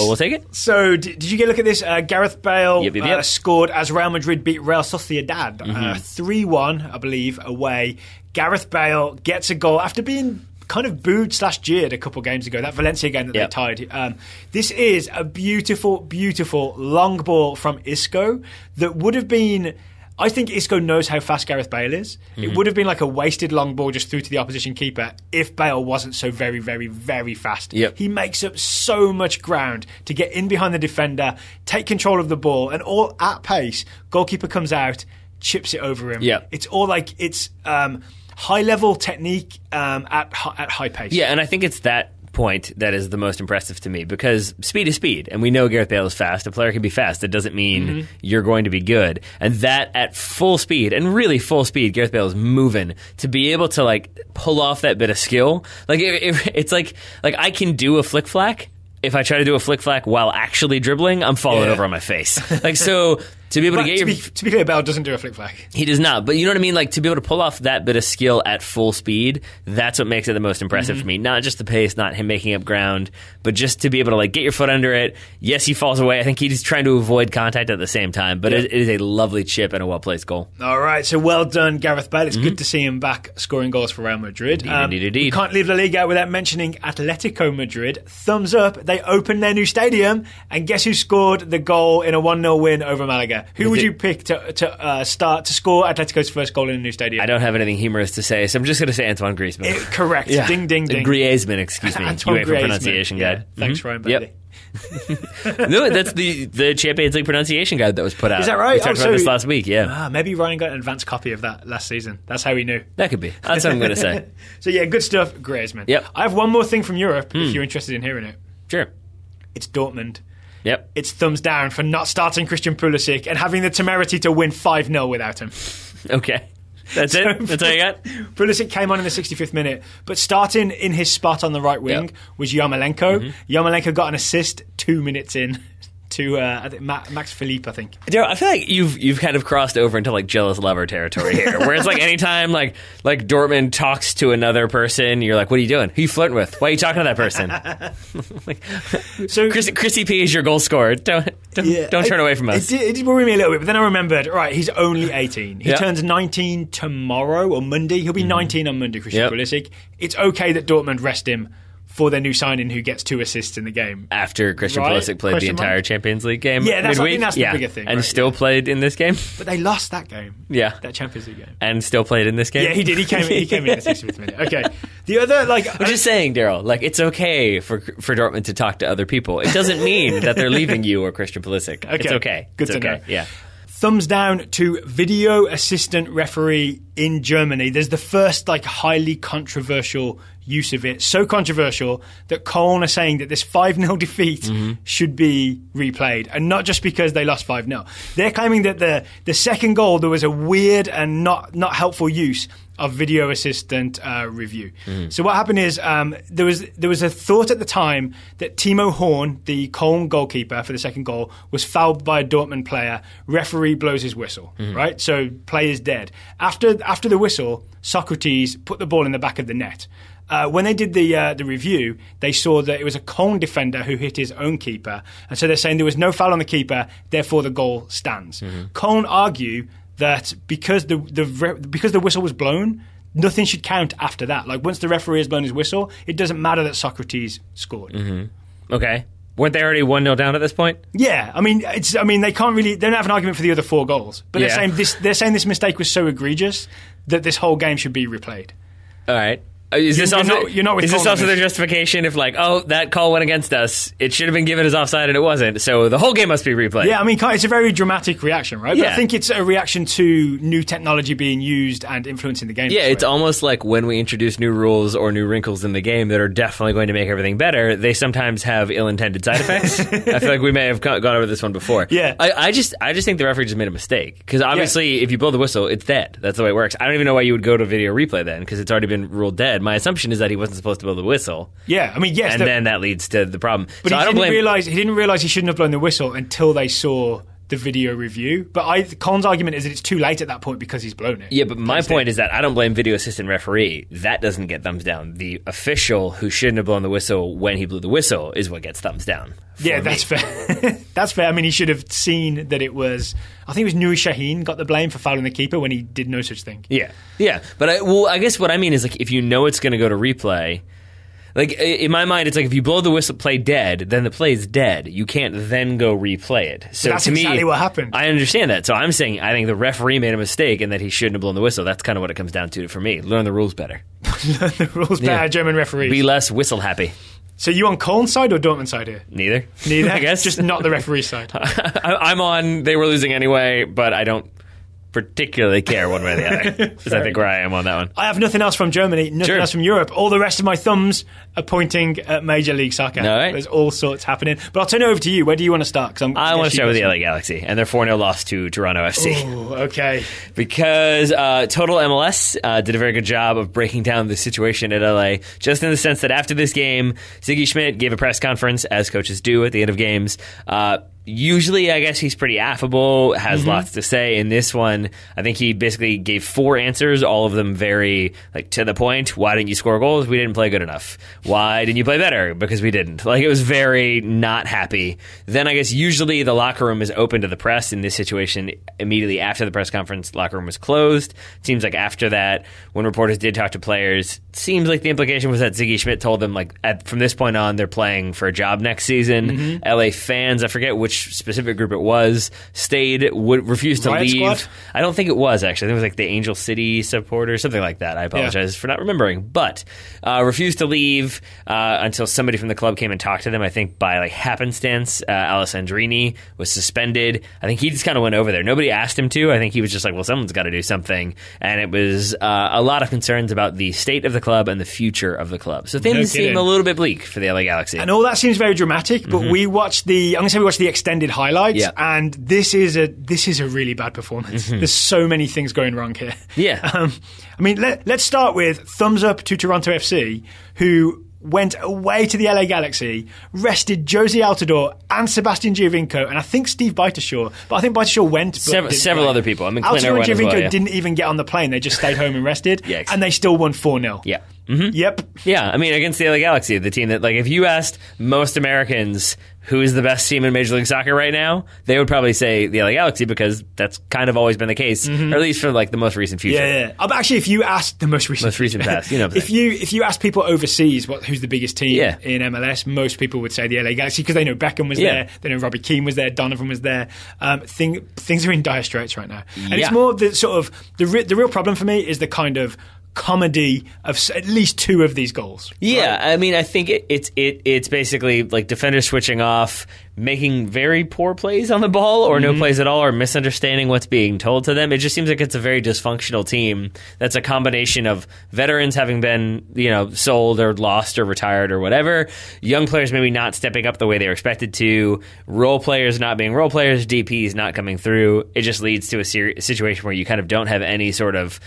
we'll take it. So, did you get a look at this? Gareth Bale scored as Real Madrid beat Real Sociedad 3-1, I believe, away. Gareth Bale gets a goal after being kind of booed / jeered a couple games ago, that Valencia game that they tied. This is a beautiful, beautiful long ball from Isco that would have been I think Isco knows how fast Gareth Bale is. It would have been like a wasted long ball just through to the opposition keeper if Bale wasn't so very, very, very fast. Yep. He makes up so much ground to get in behind the defender, take control of the ball, and all at pace, goalkeeper comes out, chips it over him. Yep. It's all like it's high-level technique at high pace. Yeah, and I think it's that point that is the most impressive to me, because speed is speed, and we know Gareth Bale is fast. A player can be fast. That doesn't mean you're going to be good. And that at full speed, and really full speed, Gareth Bale is moving to be able to like pull off that bit of skill. Like it's like I can do a flick flack. If I try to do a flick flack while actually dribbling, I'm falling over on my face. Like, so to be able to get to be clear, Bale doesn't do a flick flack. He does not, but you know what I mean? Like, to be able to pull off that bit of skill at full speed, that's what makes it the most impressive for me. Not just the pace, not him making up ground, but just to be able to like get your foot under it. Yes, he falls away. I think he's trying to avoid contact at the same time, but it is a lovely chip and a well-placed goal. All right, so well done, Gareth Bale. It's good to see him back scoring goals for Real Madrid. Indeed. We can't leave La Liga without mentioning Atletico Madrid. Thumbs up. They opened their new stadium, and guess who scored the goal in a 1-0 win over Malaga? Who would you pick to score Atletico's first goal in a new stadium? I don't have anything humorous to say, so I'm just going to say Antoine Griezmann. Correct. Yeah. Ding, ding, ding. Griezmann, excuse me. Antoine UEFA pronunciation guide. Thanks, Ryan Bailey. No, that's the Champions League pronunciation guide that was put out. Is that right? We talked about this last week, yeah. Maybe Ryan got an advanced copy of that last season. That's how he knew. That could be. That's what I'm going to say. So yeah, good stuff, Griezmann. Yep. I have one more thing from Europe, if you're interested in hearing it. Sure. It's Dortmund. Yep. It's thumbs down for not starting Christian Pulisic and having the temerity to win 5-0 without him. Okay. That's it? That's all you got? Pulisic came on in the 65th minute, but starting in his spot on the right wing was Yarmolenko. Yarmolenko got an assist 2 minutes in to I think Max Philippe, I think. Daryl, I feel like you've kind of crossed over into like jealous lover territory here, where it's like anytime like Dortmund talks to another person, you're like, what are you doing? Who are you flirting with? Why are you talking to that person? So Chrissy P is your goal scorer. Don't turn away from us. It did worry me a little bit, but then I remembered, right, he's only 18. He turns 19 tomorrow or Monday. He'll be 19 on Monday, Christian Pulisic. It's okay that Dortmund rest him for their new signing who gets 2 assists in the game. After Christian Pulisic played the entire Champions League game I midweek. think that's the bigger thing. And still played in this game. But they lost that game. Yeah. That Champions League game. And still played in this game. Yeah, he did. He came in the 65th minute. Okay. The other, I'm just saying, Daryl, like, it's okay for Dortmund to talk to other people. It doesn't mean that they're leaving you or Christian Pulisic. Okay. It's okay. Good to know. Yeah. Thumbs down to video assistant referee in Germany. There's the first highly controversial use of it. So controversial that Köln are saying that this 5-0 defeat should be replayed. And not just because they lost 5-0. They're claiming that the second goal, there was a weird and not helpful use of video assistant review. So what happened is there was a thought at the time that Timo Horn, the Köln goalkeeper for the second goal, was fouled by a Dortmund player. Referee blows his whistle, right? So play is dead. After the whistle, Socrates put the ball in the back of the net. When they did the review, they saw that it was a Köln defender who hit his own keeper, and so they're saying there was no foul on the keeper, therefore the goal stands. Köln argue that because the whistle was blown, nothing should count after that. Like once the referee has blown his whistle, it doesn't matter that Socrates scored. Okay. Weren't they already 1-0 down at this point? Yeah, they can't really. They don't have an argument for the other 4 goals, but they're saying this mistake was so egregious that this whole game should be replayed. All right. Is this also their justification if that call went against us, it should have been given as offside and it wasn't, so the whole game must be replayed? Yeah, it's a very dramatic reaction, right? But I think it's a reaction to new technology being used and influencing the game. Yeah, it's almost like when we introduce new rules or new wrinkles in the game that are definitely going to make everything better, they sometimes have ill-intended side effects. I feel like we may have gone over this one before. Yeah. I just think the referee just made a mistake, because obviously if you blow the whistle, it's dead. That's the way it works. I don't even know why you would go to video replay then, because it's already been ruled dead. My assumption is that he wasn't supposed to blow the whistle. Yeah, yes. And then that leads to the problem. But so he didn't realize he shouldn't have blown the whistle until they saw the video review. But Köln's argument is that it's too late at that point because he's blown it. Yeah, but my point is that I don't blame video assistant referee. That doesn't get thumbs down. The official who shouldn't have blown the whistle when he blew the whistle is what gets thumbs down. Yeah, that's fair. That's fair. He should have seen that it was... I think it was Nuri Sahin got the blame for fouling the keeper when he did no such thing. Yeah. But I guess what I mean is if you know it's going to go to replay... Like, in my mind, it's like if you blow the whistle, play dead, then the play is dead. You can't then go replay it. So that's to exactly me, what happened. I understand that. So I'm saying I think the referee made a mistake and that he shouldn't have blown the whistle. That's kind of what it comes down to for me. Learn the rules better. Learn the rules better, German referees. Be less whistle happy. So you on Köln's side or Dortmund's side here? Neither, I guess. Just not the referee side. I'm on, they were losing anyway, but I don't particularly care one way or the other. Because I think where I am on that one. I have nothing else from Germany, nothing else from Europe. All the rest of my thumbs are pointing at Major League Soccer. All right. There's all sorts happening. But I'll turn it over to you. Where do you want to start? I want to start with the LA Galaxy and their 4-0 loss to Toronto FC. Oh, okay. Because Total MLS did a very good job of breaking down the situation at LA, just in the sense that after this game, Sigi Schmidt gave a press conference, as coaches do at the end of games. Usually, I guess he's pretty affable, has lots to say. In this one, I think he basically gave 4 answers, all of them very to the point. Why didn't you score goals? We didn't play good enough. Why didn't you play better? Because we didn't. It was very not happy. Then I guess usually the locker room is open to the press. In this situation, immediately after the press conference, locker room was closed. It seems like after that, when reporters did talk to players, it seems like the implication was that Sigi Schmidt told them from this point on, they're playing for a job next season. LA fans, I forget which specific group it was, refused to leave. Squad? I don't think it was, actually. I think it was the Angel City supporters, something like that. I apologize for not remembering. But refused to leave until somebody from the club came and talked to them. I think by happenstance, Alessandrini was suspended. I think he just kind of went over there. Nobody asked him to. I think he was just well, someone's got to do something. And it was a lot of concerns about the state of the club and the future of the club. So things seem a little bit bleak for the LA Galaxy. And all that seems very dramatic, but we watched the extended highlights, and this is a really bad performance. There's so many things going wrong here. Yeah. Let's start with thumbs up to Toronto FC, who went away to the LA Galaxy, rested Josie Altidore and Sebastian Giovinco, and I think Steve Beitashaw. But I think Beitashaw went. Several other people. Altidore and Giovinco didn't even get on the plane. They just stayed home and rested, and they still won 4-0. Yeah. Yep. Yeah, against the LA Galaxy, the team that, if you asked most Americans who is the best team in Major League Soccer right now, they would probably say the LA Galaxy, because that's kind of always been the case, or at least for the most recent future. Yeah. Actually, if you asked the most recent past, if you ask people overseas who's the biggest team in MLS, most people would say the LA Galaxy, because they know Beckham was there, they know Robbie Keane was there, Donovan was there. Things are in dire straits right now, and it's more the sort of the real problem for me is the kind of comedy of at least 2 of these goals. Yeah, right? I think it's basically defenders switching off, making very poor plays on the ball, or no plays at all, or misunderstanding what's being told to them. It just seems like it's a very dysfunctional team that's a combination of veterans having been, sold or lost or retired or whatever, young players maybe not stepping up the way they were expected to, role players not being role players, DPs not coming through. It just leads to a situation where you kind of don't have any sort of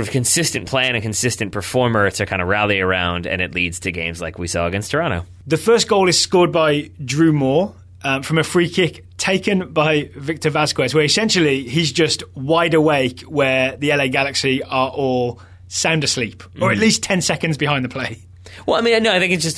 consistent plan and consistent performer to kind of rally around, and it leads to games like we saw against Toronto. The first goal is scored by Drew Moore from a free kick taken by Victor Vasquez, where essentially he's just wide awake where the LA Galaxy are all sound asleep, or at least 10 seconds behind the play. Well, I think it's just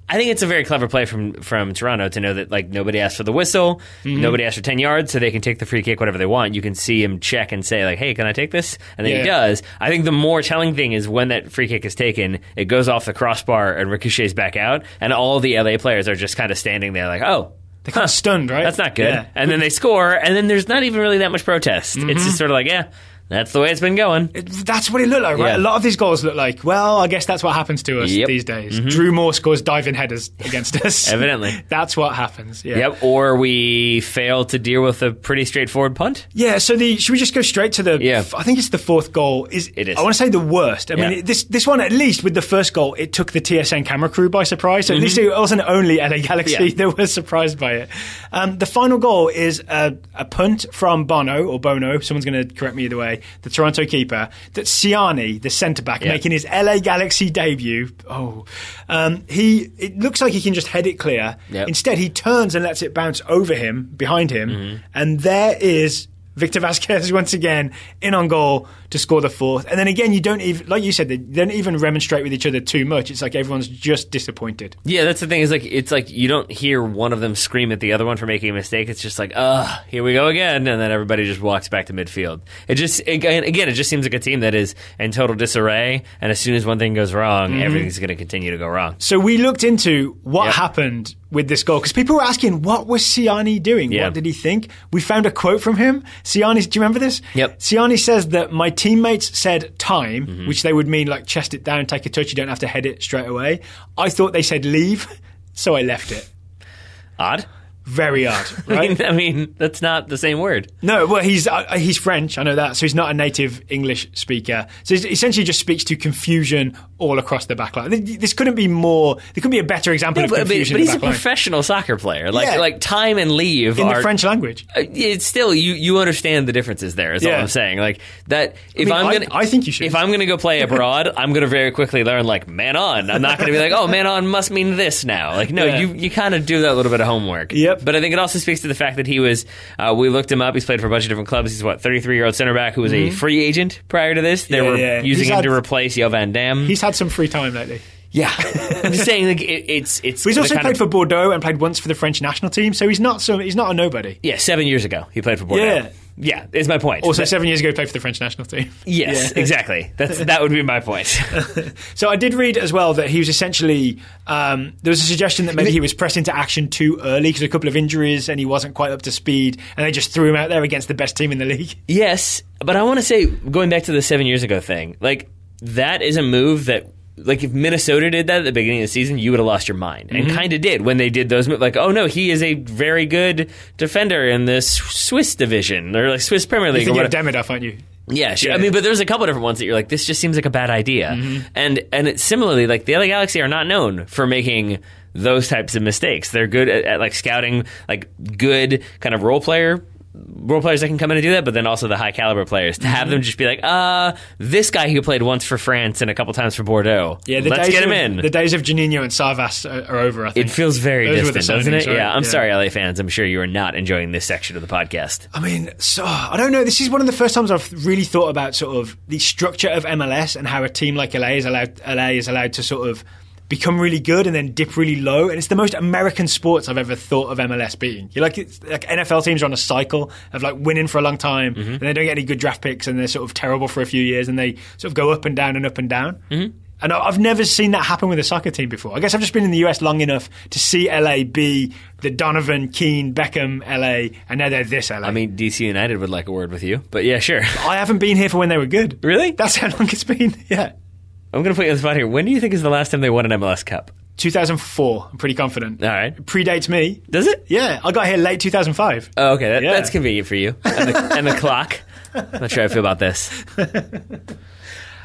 I think it's a very clever play from Toronto to know that nobody asked for the whistle, nobody asked for 10 yards, so they can take the free kick whatever they want. You can see him check and say hey, can I take this? And then he does. I think the more telling thing is when that free kick is taken, it goes off the crossbar and ricochets back out, and all the LA players are just kind of standing there oh. They're kind of stunned, right? That's not good. Yeah. And then they score, and then there's not even really that much protest. It's just sort of that's the way it's been going. That's what it looked like, right? Yeah. A lot of these goals look I guess that's what happens to us these days. Drew Moore scores diving headers against us. Evidently. That's what happens, Yep, or we fail to deal with a pretty straightforward punt. Yeah, so should we just go straight to I think it's the 4th goal. It is. I want to say the worst. I mean, this one, at least with the first goal, it took the TSN camera crew by surprise. So at least it wasn't only LA Galaxy that was surprised by it. The final goal is a punt from Bono, someone's going to correct me either way, the Toronto keeper, that Ciani, the centre-back, making his LA Galaxy debut. It looks like he can just head it clear. Instead, he turns and lets it bounce over him, behind him, and there is Victor Vasquez once again in on goal to score the fourth. And then again, you don't even, like you said, they don't even remonstrate with each other too much. It's like everyone's just disappointed. Yeah, that's the thing. It's like you don't hear one of them scream at the other one for making a mistake. It's just like, here we go again. And then everybody just walks back to midfield. It just seems like a team that is in total disarray. And as soon as one thing goes wrong, everything's going to continue to go wrong. So we looked into what happened with this goal, because people were asking, what was Ciani doing? What did he think? We found a quote from him. Ciani, do you remember this? Yep. Ciani says that my teammates said time, which they would mean like chest it down, take a touch, you don't have to head it straight away. I thought they said leave, so I left it. Odd. Very odd, right? I mean, that's not the same word. No, well, he's French, I know that, so he's not a native English speaker. So he essentially just speaks to confusion all across the back line. This couldn't be more, there couldn't be a better example of confusion but in he's the a back line. professional soccer player. Like time and leave in the French language. It's still, you understand the differences there, is all I'm saying. Like, that, I think you should. If I'm going to go play abroad, I'm going to very quickly learn, like, man on. I'm not going to be like, oh, man on must mean this now. Like, no, you kind of do that little bit of homework. Yep. But I think it also speaks to the fact that he was, we looked him up, he's played for a bunch of different clubs. He's 33-year-old center back who was a free agent prior to this. They were using him to replace Yo Van Dam. He's had some free time lately. Yeah. I'm just saying, like, it's but he's also played for Bordeaux and played once for the French national team, so he's not a nobody. Yeah, 7 years ago he played for Bordeaux. Yeah, is my point. Also, 7 years ago, he played for the French national team. Yes, exactly. That would be my point. So I did read as well that he was essentially, there was a suggestion that maybe he was pressed into action too early because of a couple of injuries and he wasn't quite up to speed, and they just threw him out there against the best team in the league. Yes, but I want to say, going back to the 7 years ago thing, like, that is a move that, like, if Minnesota did that at the beginning of the season, you would have lost your mind. And kind of did when they did those moves. Like, oh no, he is a very good defender in the Swiss division, or like Swiss Premier League. You think you're Demidov, aren't you? Yeah, sure. I mean, but there's a couple different ones that you're like, this just seems like a bad idea. And it's similarly, like, the LA Galaxy are not known for making those types of mistakes. They're good at like scouting, like, good kind of role players that can come in and do that, but then also the high caliber players to have them just be like, this guy who played once for France and a couple times for Bordeaux. Yeah, let's get him in. The days of Juninho and Savas are over, I think. It feels very distant, doesn't it? Right? Yeah, I'm sorry, LA fans. I'm sure you are not enjoying this section of the podcast. I mean, so I don't know. This is one of the first times I've really thought about sort of the structure of MLS and how a team like LA is allowed to sort of become really good and then dip really low. And it's the most American sports I've ever thought of MLS being. It's like NFL teams are on a cycle of like winning for a long time and they don't get any good draft picks and they're sort of terrible for a few years and they sort of go up and down and up and down. And I've never seen that happen with a soccer team before. I guess I've just been in the US long enough to see LA be the Donovan, Keane, Beckham LA, and now they're this LA. I mean, DC United would like a word with you, but yeah, sure. I haven't been here for when they were good. Really? That's how long it's been, yeah. I'm going to put you on the spot here. When do you think is the last time they won an MLS Cup? 2004. I'm pretty confident. All right. Predates me. Does it? Yeah. I got here late 2005. Oh, okay. That's convenient for you. And the clock. I'm not sure how I feel about this.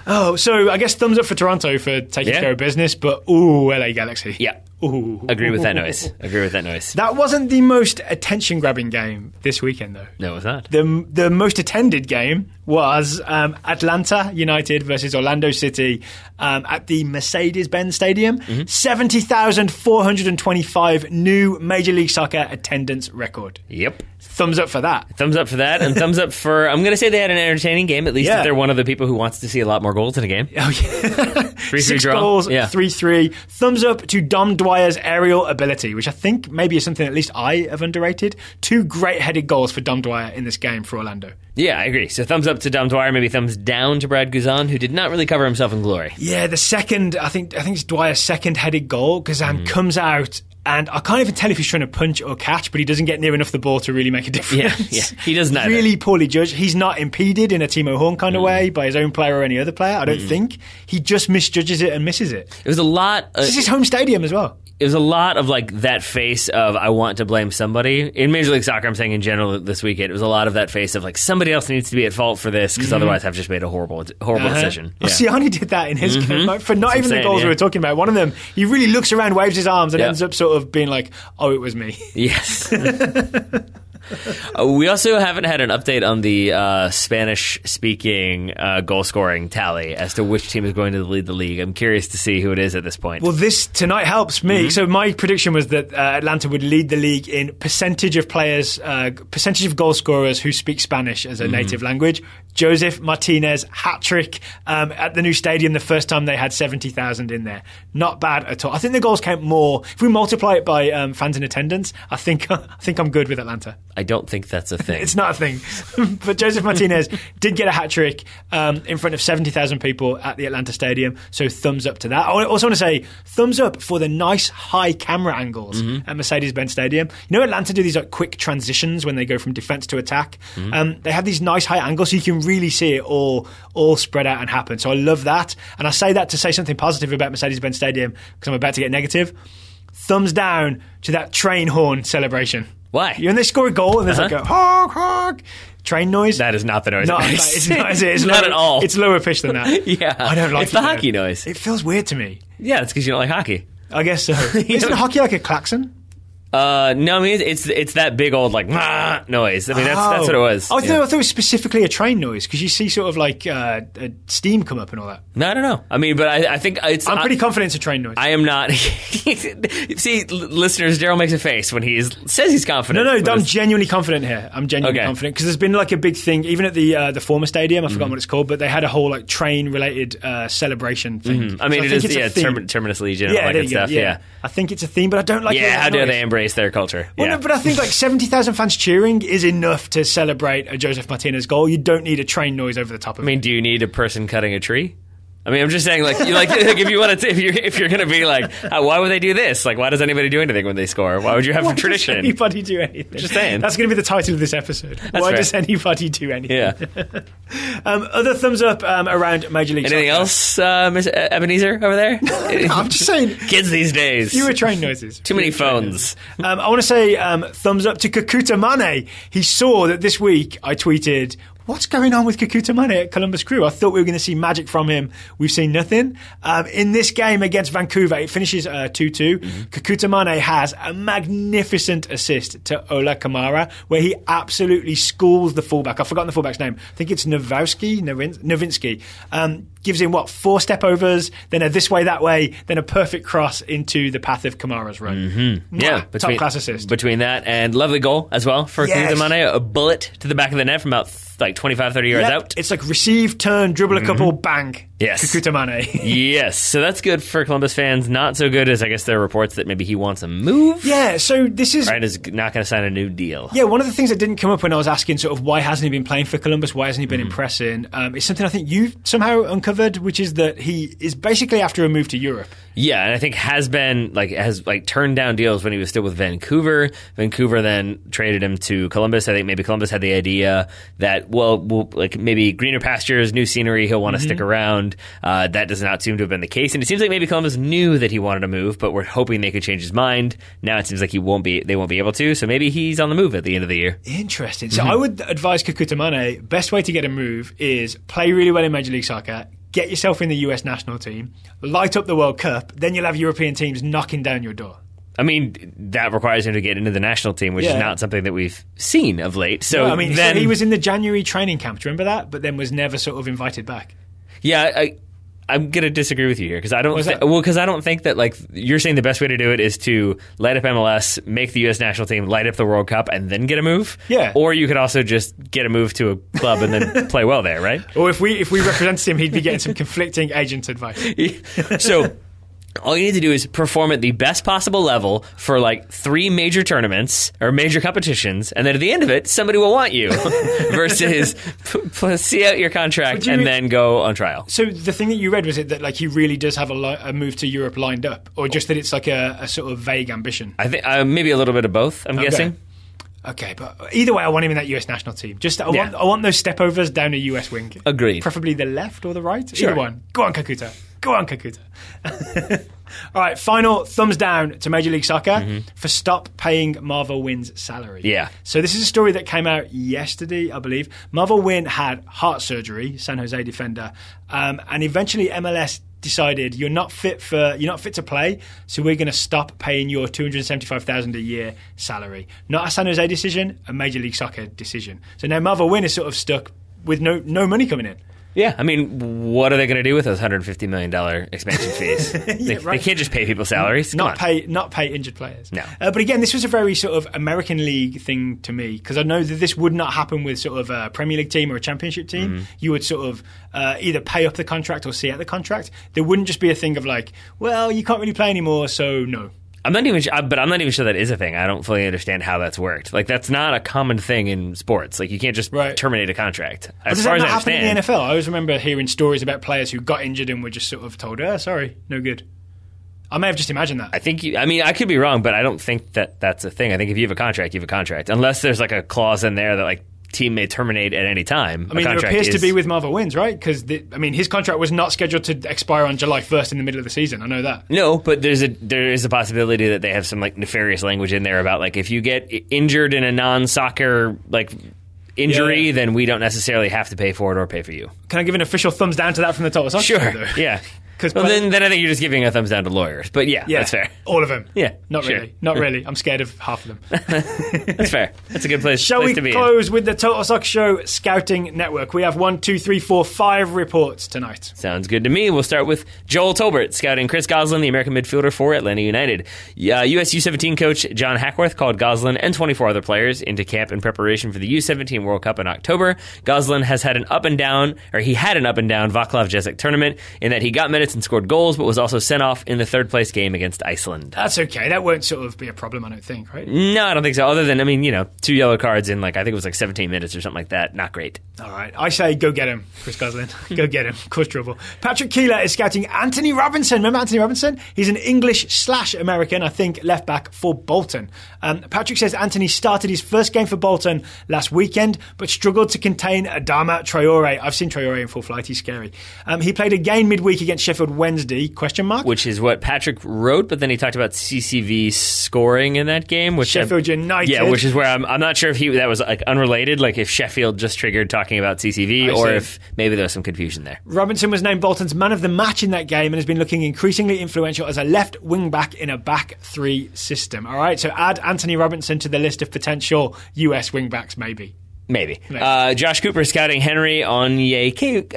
Oh, so I guess thumbs up for Toronto for taking care of business, but LA Galaxy. Yeah. Ooh. Agree with that noise. That wasn't the most attention-grabbing game this weekend, though. No, it was not. The most attended game was Atlanta United versus Orlando City at the Mercedes-Benz Stadium. 70,425 new Major League Soccer attendance record. Yep. Thumbs up for that. Thumbs up for that, and thumbs up for, I'm going to say they had an entertaining game, at least if they're one of the people who wants to see a lot more goals in a game. Oh, yeah. 3-3 draw. Goals, 3-3. Thumbs up to Dom Dwyer's aerial ability, which I think maybe is something at least I have underrated. 2 great headed goals for Dom Dwyer in this game for Orlando. Yeah, I agree. So thumbs up to Dom Dwyer, maybe thumbs down to Brad Guzan, who did not really cover himself in glory. Yeah, the second, I think it's Dwyer's second headed goal. Guzan comes out, and I can't even tell if he's trying to punch or catch, but he doesn't get near enough the ball to really make a difference. Yeah. He does neither. Really poorly judged. He's not impeded in a Timo Horn kind of way by his own player or any other player, I don't think. He just misjudges it and misses it. It was a lot. This is his home stadium as well. It was a lot of like that face of I want to blame somebody. In Major League Soccer, I'm saying in general this weekend, it was a lot of that face of like somebody else needs to be at fault for this because otherwise I've just made a horrible decision. Yeah. Ciani did that in his game. For not even the goals we were talking about. One of them, he really looks around, waves his arms and ends up sort of being like, oh, it was me. Yes. We also haven't had an update on the Spanish-speaking goal-scoring tally as to which team is going to lead the league. I'm curious to see who it is at this point. Well, this tonight helps me. So my prediction was that Atlanta would lead the league in percentage of players, percentage of goal scorers who speak Spanish as a native language. Joseph Martinez hat-trick at the new stadium the first time they had 70,000 in there. Not bad at all. I think the goals count more. If we multiply it by fans in attendance, I think I'm good with Atlanta. I don't think that's a thing. It's not a thing. But Joseph Martinez did get a hat-trick in front of 70,000 people at the Atlanta Stadium, so thumbs up to that. I also want to say thumbs up for the nice high camera angles at Mercedes-Benz Stadium. You know, Atlanta do these like quick transitions when they go from defence to attack. They have these nice high angles so you can really see it all spread out and happen. So I love that. And I say that to say something positive about Mercedes-Benz Stadium because I'm about to get negative. Thumbs down to that train horn celebration. Why? When they score a goal and there's like a honk, honk, train noise. That is not the noise. No, it's not, is it? It's not lower, at all. It's lower pitch than that. Yeah. I don't like it. It's the hockey noise. It feels weird to me. Yeah, it's because you don't like hockey. I guess so. Isn't hockey like a klaxon? No, I mean it's that big old like noise. I mean that's what it was. I thought it was specifically a train noise because you see sort of like steam come up and all that. No, I don't know. I mean, but I think it's. I'm pretty confident it's a train noise. I am not. See, listeners, Daryl makes a face when he says he's confident. No, I'm genuinely confident here. I'm genuinely confident because there's been like a big thing, even at the former stadium. I've forgotten what it's called, but they had a whole like train related celebration thing. I mean, it is Terminus Legion and all that good stuff. Yeah, I think it's a theme, but I don't like. Yeah, how dare they embrace their culture? Well, no, but I think like 70,000 fans cheering is enough to celebrate a Joseph Martinez goal. You don't need a train noise over the top of it. I mean, do you need a person cutting a tree? I mean, I'm just saying, like if you want to, if you're going to be like, why would they do this? Like, why does anybody do anything when they score? Why would you have a tradition? Why does anybody do anything? Just saying. That's going to be the title of this episode. Why does anybody do anything? Yeah. Other thumbs up around Major League Anything Soccer. else, Miss Ebenezer over there? No, I'm just saying. Kids these days. Fewer train noises. Too many phones. I want to say thumbs up to Kekuta Manneh. He saw that this week I tweeted, what's going on with Kekuta Manneh at Columbus Crew? I thought we were going to see magic from him. We've seen nothing. In this game against Vancouver, it finishes 2-2. Kekuta Manneh has a magnificent assist to Ola Kamara, where he absolutely schools the fullback. I've forgotten the fullback's name. I think it's Nowinsky. Gives him, 4 step-overs, then a this way, that way, then a perfect cross into the path of Kamara's run. Yeah. Top-class assist. Between that and lovely goal as well for Kekuta Manneh. A bullet to the back of the net from about 25, 30 yards out. It's like receive, turn, dribble a couple, bang. Yes. Kekuta Manneh. Yes. So that's good for Columbus fans. Not so good as I guess there are reports that maybe he wants a move. Yeah, so this is... Right, is not going to sign a new deal. Yeah, one of the things that didn't come up when I was asking sort of why hasn't he been playing for Columbus, why hasn't he been impressing, is something I think you've somehow uncovered, which is that he is basically after a move to Europe. Yeah, and I think has turned down deals when he was still with Vancouver. Vancouver then traded him to Columbus. I think maybe Columbus had the idea that, maybe greener pastures, new scenery, he'll want to stick around. That does not seem to have been the case. And it seems like maybe Columbus knew that he wanted to move, but we're hoping they could change his mind. Now it seems like they won't be able to, so maybe he's on the move at the end of the year. Interesting. So I would advise Kekuta Manneh, best way to get a move is play really well in Major League Soccer, get yourself in the US national team, light up the World Cup, then you'll have European teams knocking down your door. I mean, that requires him to get into the national team, which is not something that we've seen of late. So no, so he was in the January training camp, do you remember that? But then was never sort of invited back. Yeah, I'm going to disagree with you here because I don't think that you're saying the best way to do it is to light up MLS, make the U.S. national team, light up the World Cup, and then get a move. Yeah. Or you could also just get a move to a club and then play well there, right? Or if we represented him, he'd be getting some conflicting agent advice. So all you need to do is perform at the best possible level for 3 major tournaments or major competitions, and then at the end of it, somebody will want you. Versus see out your contract and then go on trial. So the thing that you read, was it that he really does have a move to Europe lined up, or just that it's a sort of vague ambition? I think maybe a little bit of both. I'm guessing. Okay, but either way, I want him in that US national team. I want those stepovers down a US wing. Agreed. Preferably the left or the right. Sure. Either one. Go on, Kekuta. All right, final thumbs down to Major League Soccer for stop paying Marvel Wynn's salary. Yeah. So this is a story that came out yesterday, I believe. Marvel Wynn had heart surgery, San Jose defender, and eventually MLS decided you're not fit to play, so we're going to stop paying your $275,000 a year salary. Not a San Jose decision, a Major League Soccer decision. So now Marvel Wynn is sort of stuck with no money coming in. Yeah, I mean, what are they going to do with those $150 million expansion fees? They can't just pay people salaries. Not pay injured players. No. But again, this was a very sort of American League thing to me, because I know that this would not happen with sort of a Premier League team or a Championship team. Mm-hmm. You would sort of either pay up the contract or see out the contract. There wouldn't just be a thing of like, well, you can't really play anymore, so no. I'm not even sure that is a thing. I don't fully understand how that's worked. Like, that's not a common thing in sports. Like, you can't just terminate a contract. Does that not happen in the NFL? I always remember hearing stories about players who got injured and were just sort of told, sorry, no good. I may have just imagined that. I could be wrong, but I don't think that that's a thing. I think if you have a contract, you have a contract. Unless there's like a clause in there that like team may terminate at any time. I mean, there appears to be with Marvel Wins, right? Because his contract was not scheduled to expire on July 1st in the middle of the season. I know that. No, but there is a possibility that they have some like nefarious language in there about like if you get injured in a non-soccer like injury, then we don't necessarily have to pay for it or pay for you. Can I give an official thumbs down to that from the top? Sure. Yeah. Well, then I think you're just giving a thumbs down to lawyers. But yeah, that's fair. All of them. Yeah. Not really. Not really. I'm scared of half of them. That's fair. That's a good place Shall we to be close with the Total Soccer Show Scouting Network? We have 1, 2, 3, 4, 5 reports tonight. Sounds good to me. We'll start with Joel Tolbert scouting Chris Goslin, the American midfielder for Atlanta United. US U17 coach John Hackworth called Goslin and 24 other players into camp in preparation for the U17 World Cup in October. Goslin has had an up and down Vaclav Jezik tournament in that he got minutes and scored goals, but was also sent off in the third place game against Iceland. That's okay. That won't sort of be a problem, I don't think, right? No, I don't think so. Other than, 2 yellow cards in I think it was 17 minutes or something like that. Not great. All right. I say go get him, Chris Goslin. Go get him. Cause trouble. Patrick Keeler is scouting Anthony Robinson. Remember Anthony Robinson? He's an English/American, I think, left back for Bolton. Patrick says Anthony started his first game for Bolton last weekend, but struggled to contain Adama Traore. I've seen Traore in full flight. He's scary. He played again midweek against Sheffield Wednesday, ? Which is what Patrick wrote, but then he talked about CCV scoring in that game. Which Sheffield United. Yeah, which is where I'm not sure if that was unrelated, like if Sheffield just triggered talking about CCV or if maybe there was some confusion there. Robinson was named Bolton's man of the match in that game and has been looking increasingly influential as a left wing back in a back three system. All right, so add Anthony Robinson to the list of potential US wing backs, maybe. Maybe. Josh Cooper scouting Henry Onyekuru,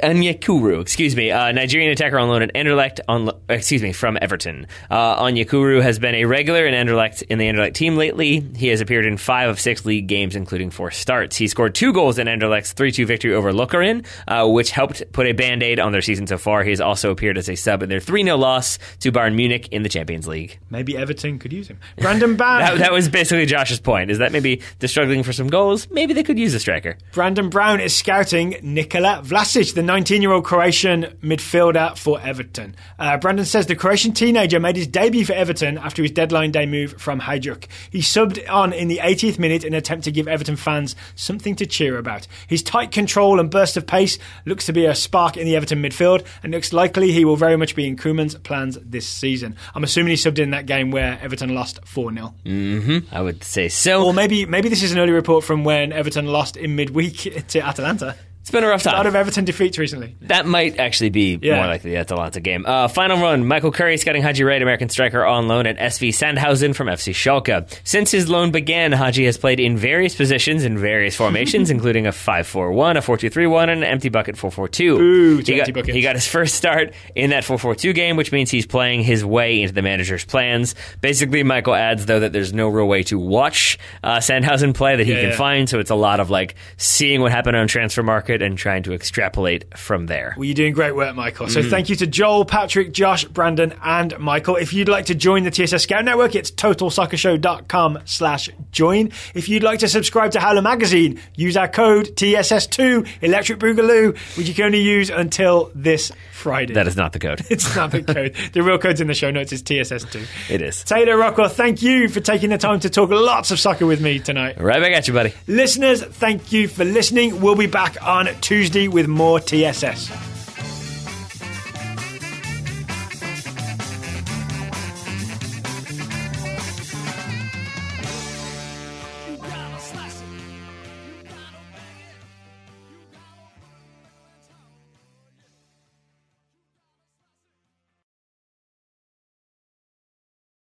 Nigerian attacker on loan at Anderlecht, from Everton. Onyekuru has been a regular in the Anderlecht team lately. He has appeared in 5 of 6 league games, including 4 starts. He scored 2 goals in Anderlecht's 3-2 victory over Lokeren, which helped put a band-aid on their season so far. He has also appeared as a sub in their 3-0 loss to Bayern Munich in the Champions League. Maybe Everton could use him. Brandon Brown. that was basically Josh's point, is that maybe they're struggling for some goals. Maybe they could use a striker. Brandon Brown is scouting Nikola Vlasic, the 19-year-old Croatian midfielder for Everton. Brandon says the Croatian teenager made his debut for Everton after his deadline day move from Hajduk. He subbed on in the 80th minute in an attempt to give Everton fans something to cheer about. His tight control and burst of pace looks to be a spark in the Everton midfield, and looks likely he will very much be in Koeman's plans this season. I'm assuming he subbed in that game where Everton lost 4-0. Mm-hmm. I would say so. Or maybe this is an early report from when Everton lost in midweek to Atalanta. It's been a rough time. A lot of Everton defeats recently. That might actually be more likely the Atalanta game. Final run, Michael Curry scouting Haji Wright, American striker on loan at SV Sandhausen from FC Schalke. Since his loan began, Haji has played in various positions in various formations, including a 5-4-1, a 4-2-3-1, and an empty bucket 4-4-2. Ooh, empty buckets. He got his first start in that 4-4-2 game, which means he's playing his way into the manager's plans. Basically, Michael adds, though, that there's no real way to watch Sandhausen play that he can find, so it's a lot of seeing what happened on transfer market and trying to extrapolate from there. Well, you're doing great work, Michael. So thank you to Joel, Patrick, Josh, Brandon, and Michael. If you'd like to join the TSS Scout Network, it's totalsoccershow.com/join. If you'd like to subscribe to Howler Magazine, use our code TSS2 Electric Boogaloo, which you can only use until this Friday. That is not the code. It's not the code. The real code's in the show notes. It's TSS2. It is. Taylor Rockwell, thank you for taking the time to talk lots of soccer with me tonight. Right back at you, buddy. Listeners, thank you for listening. We'll be back on Tuesday with more TSS.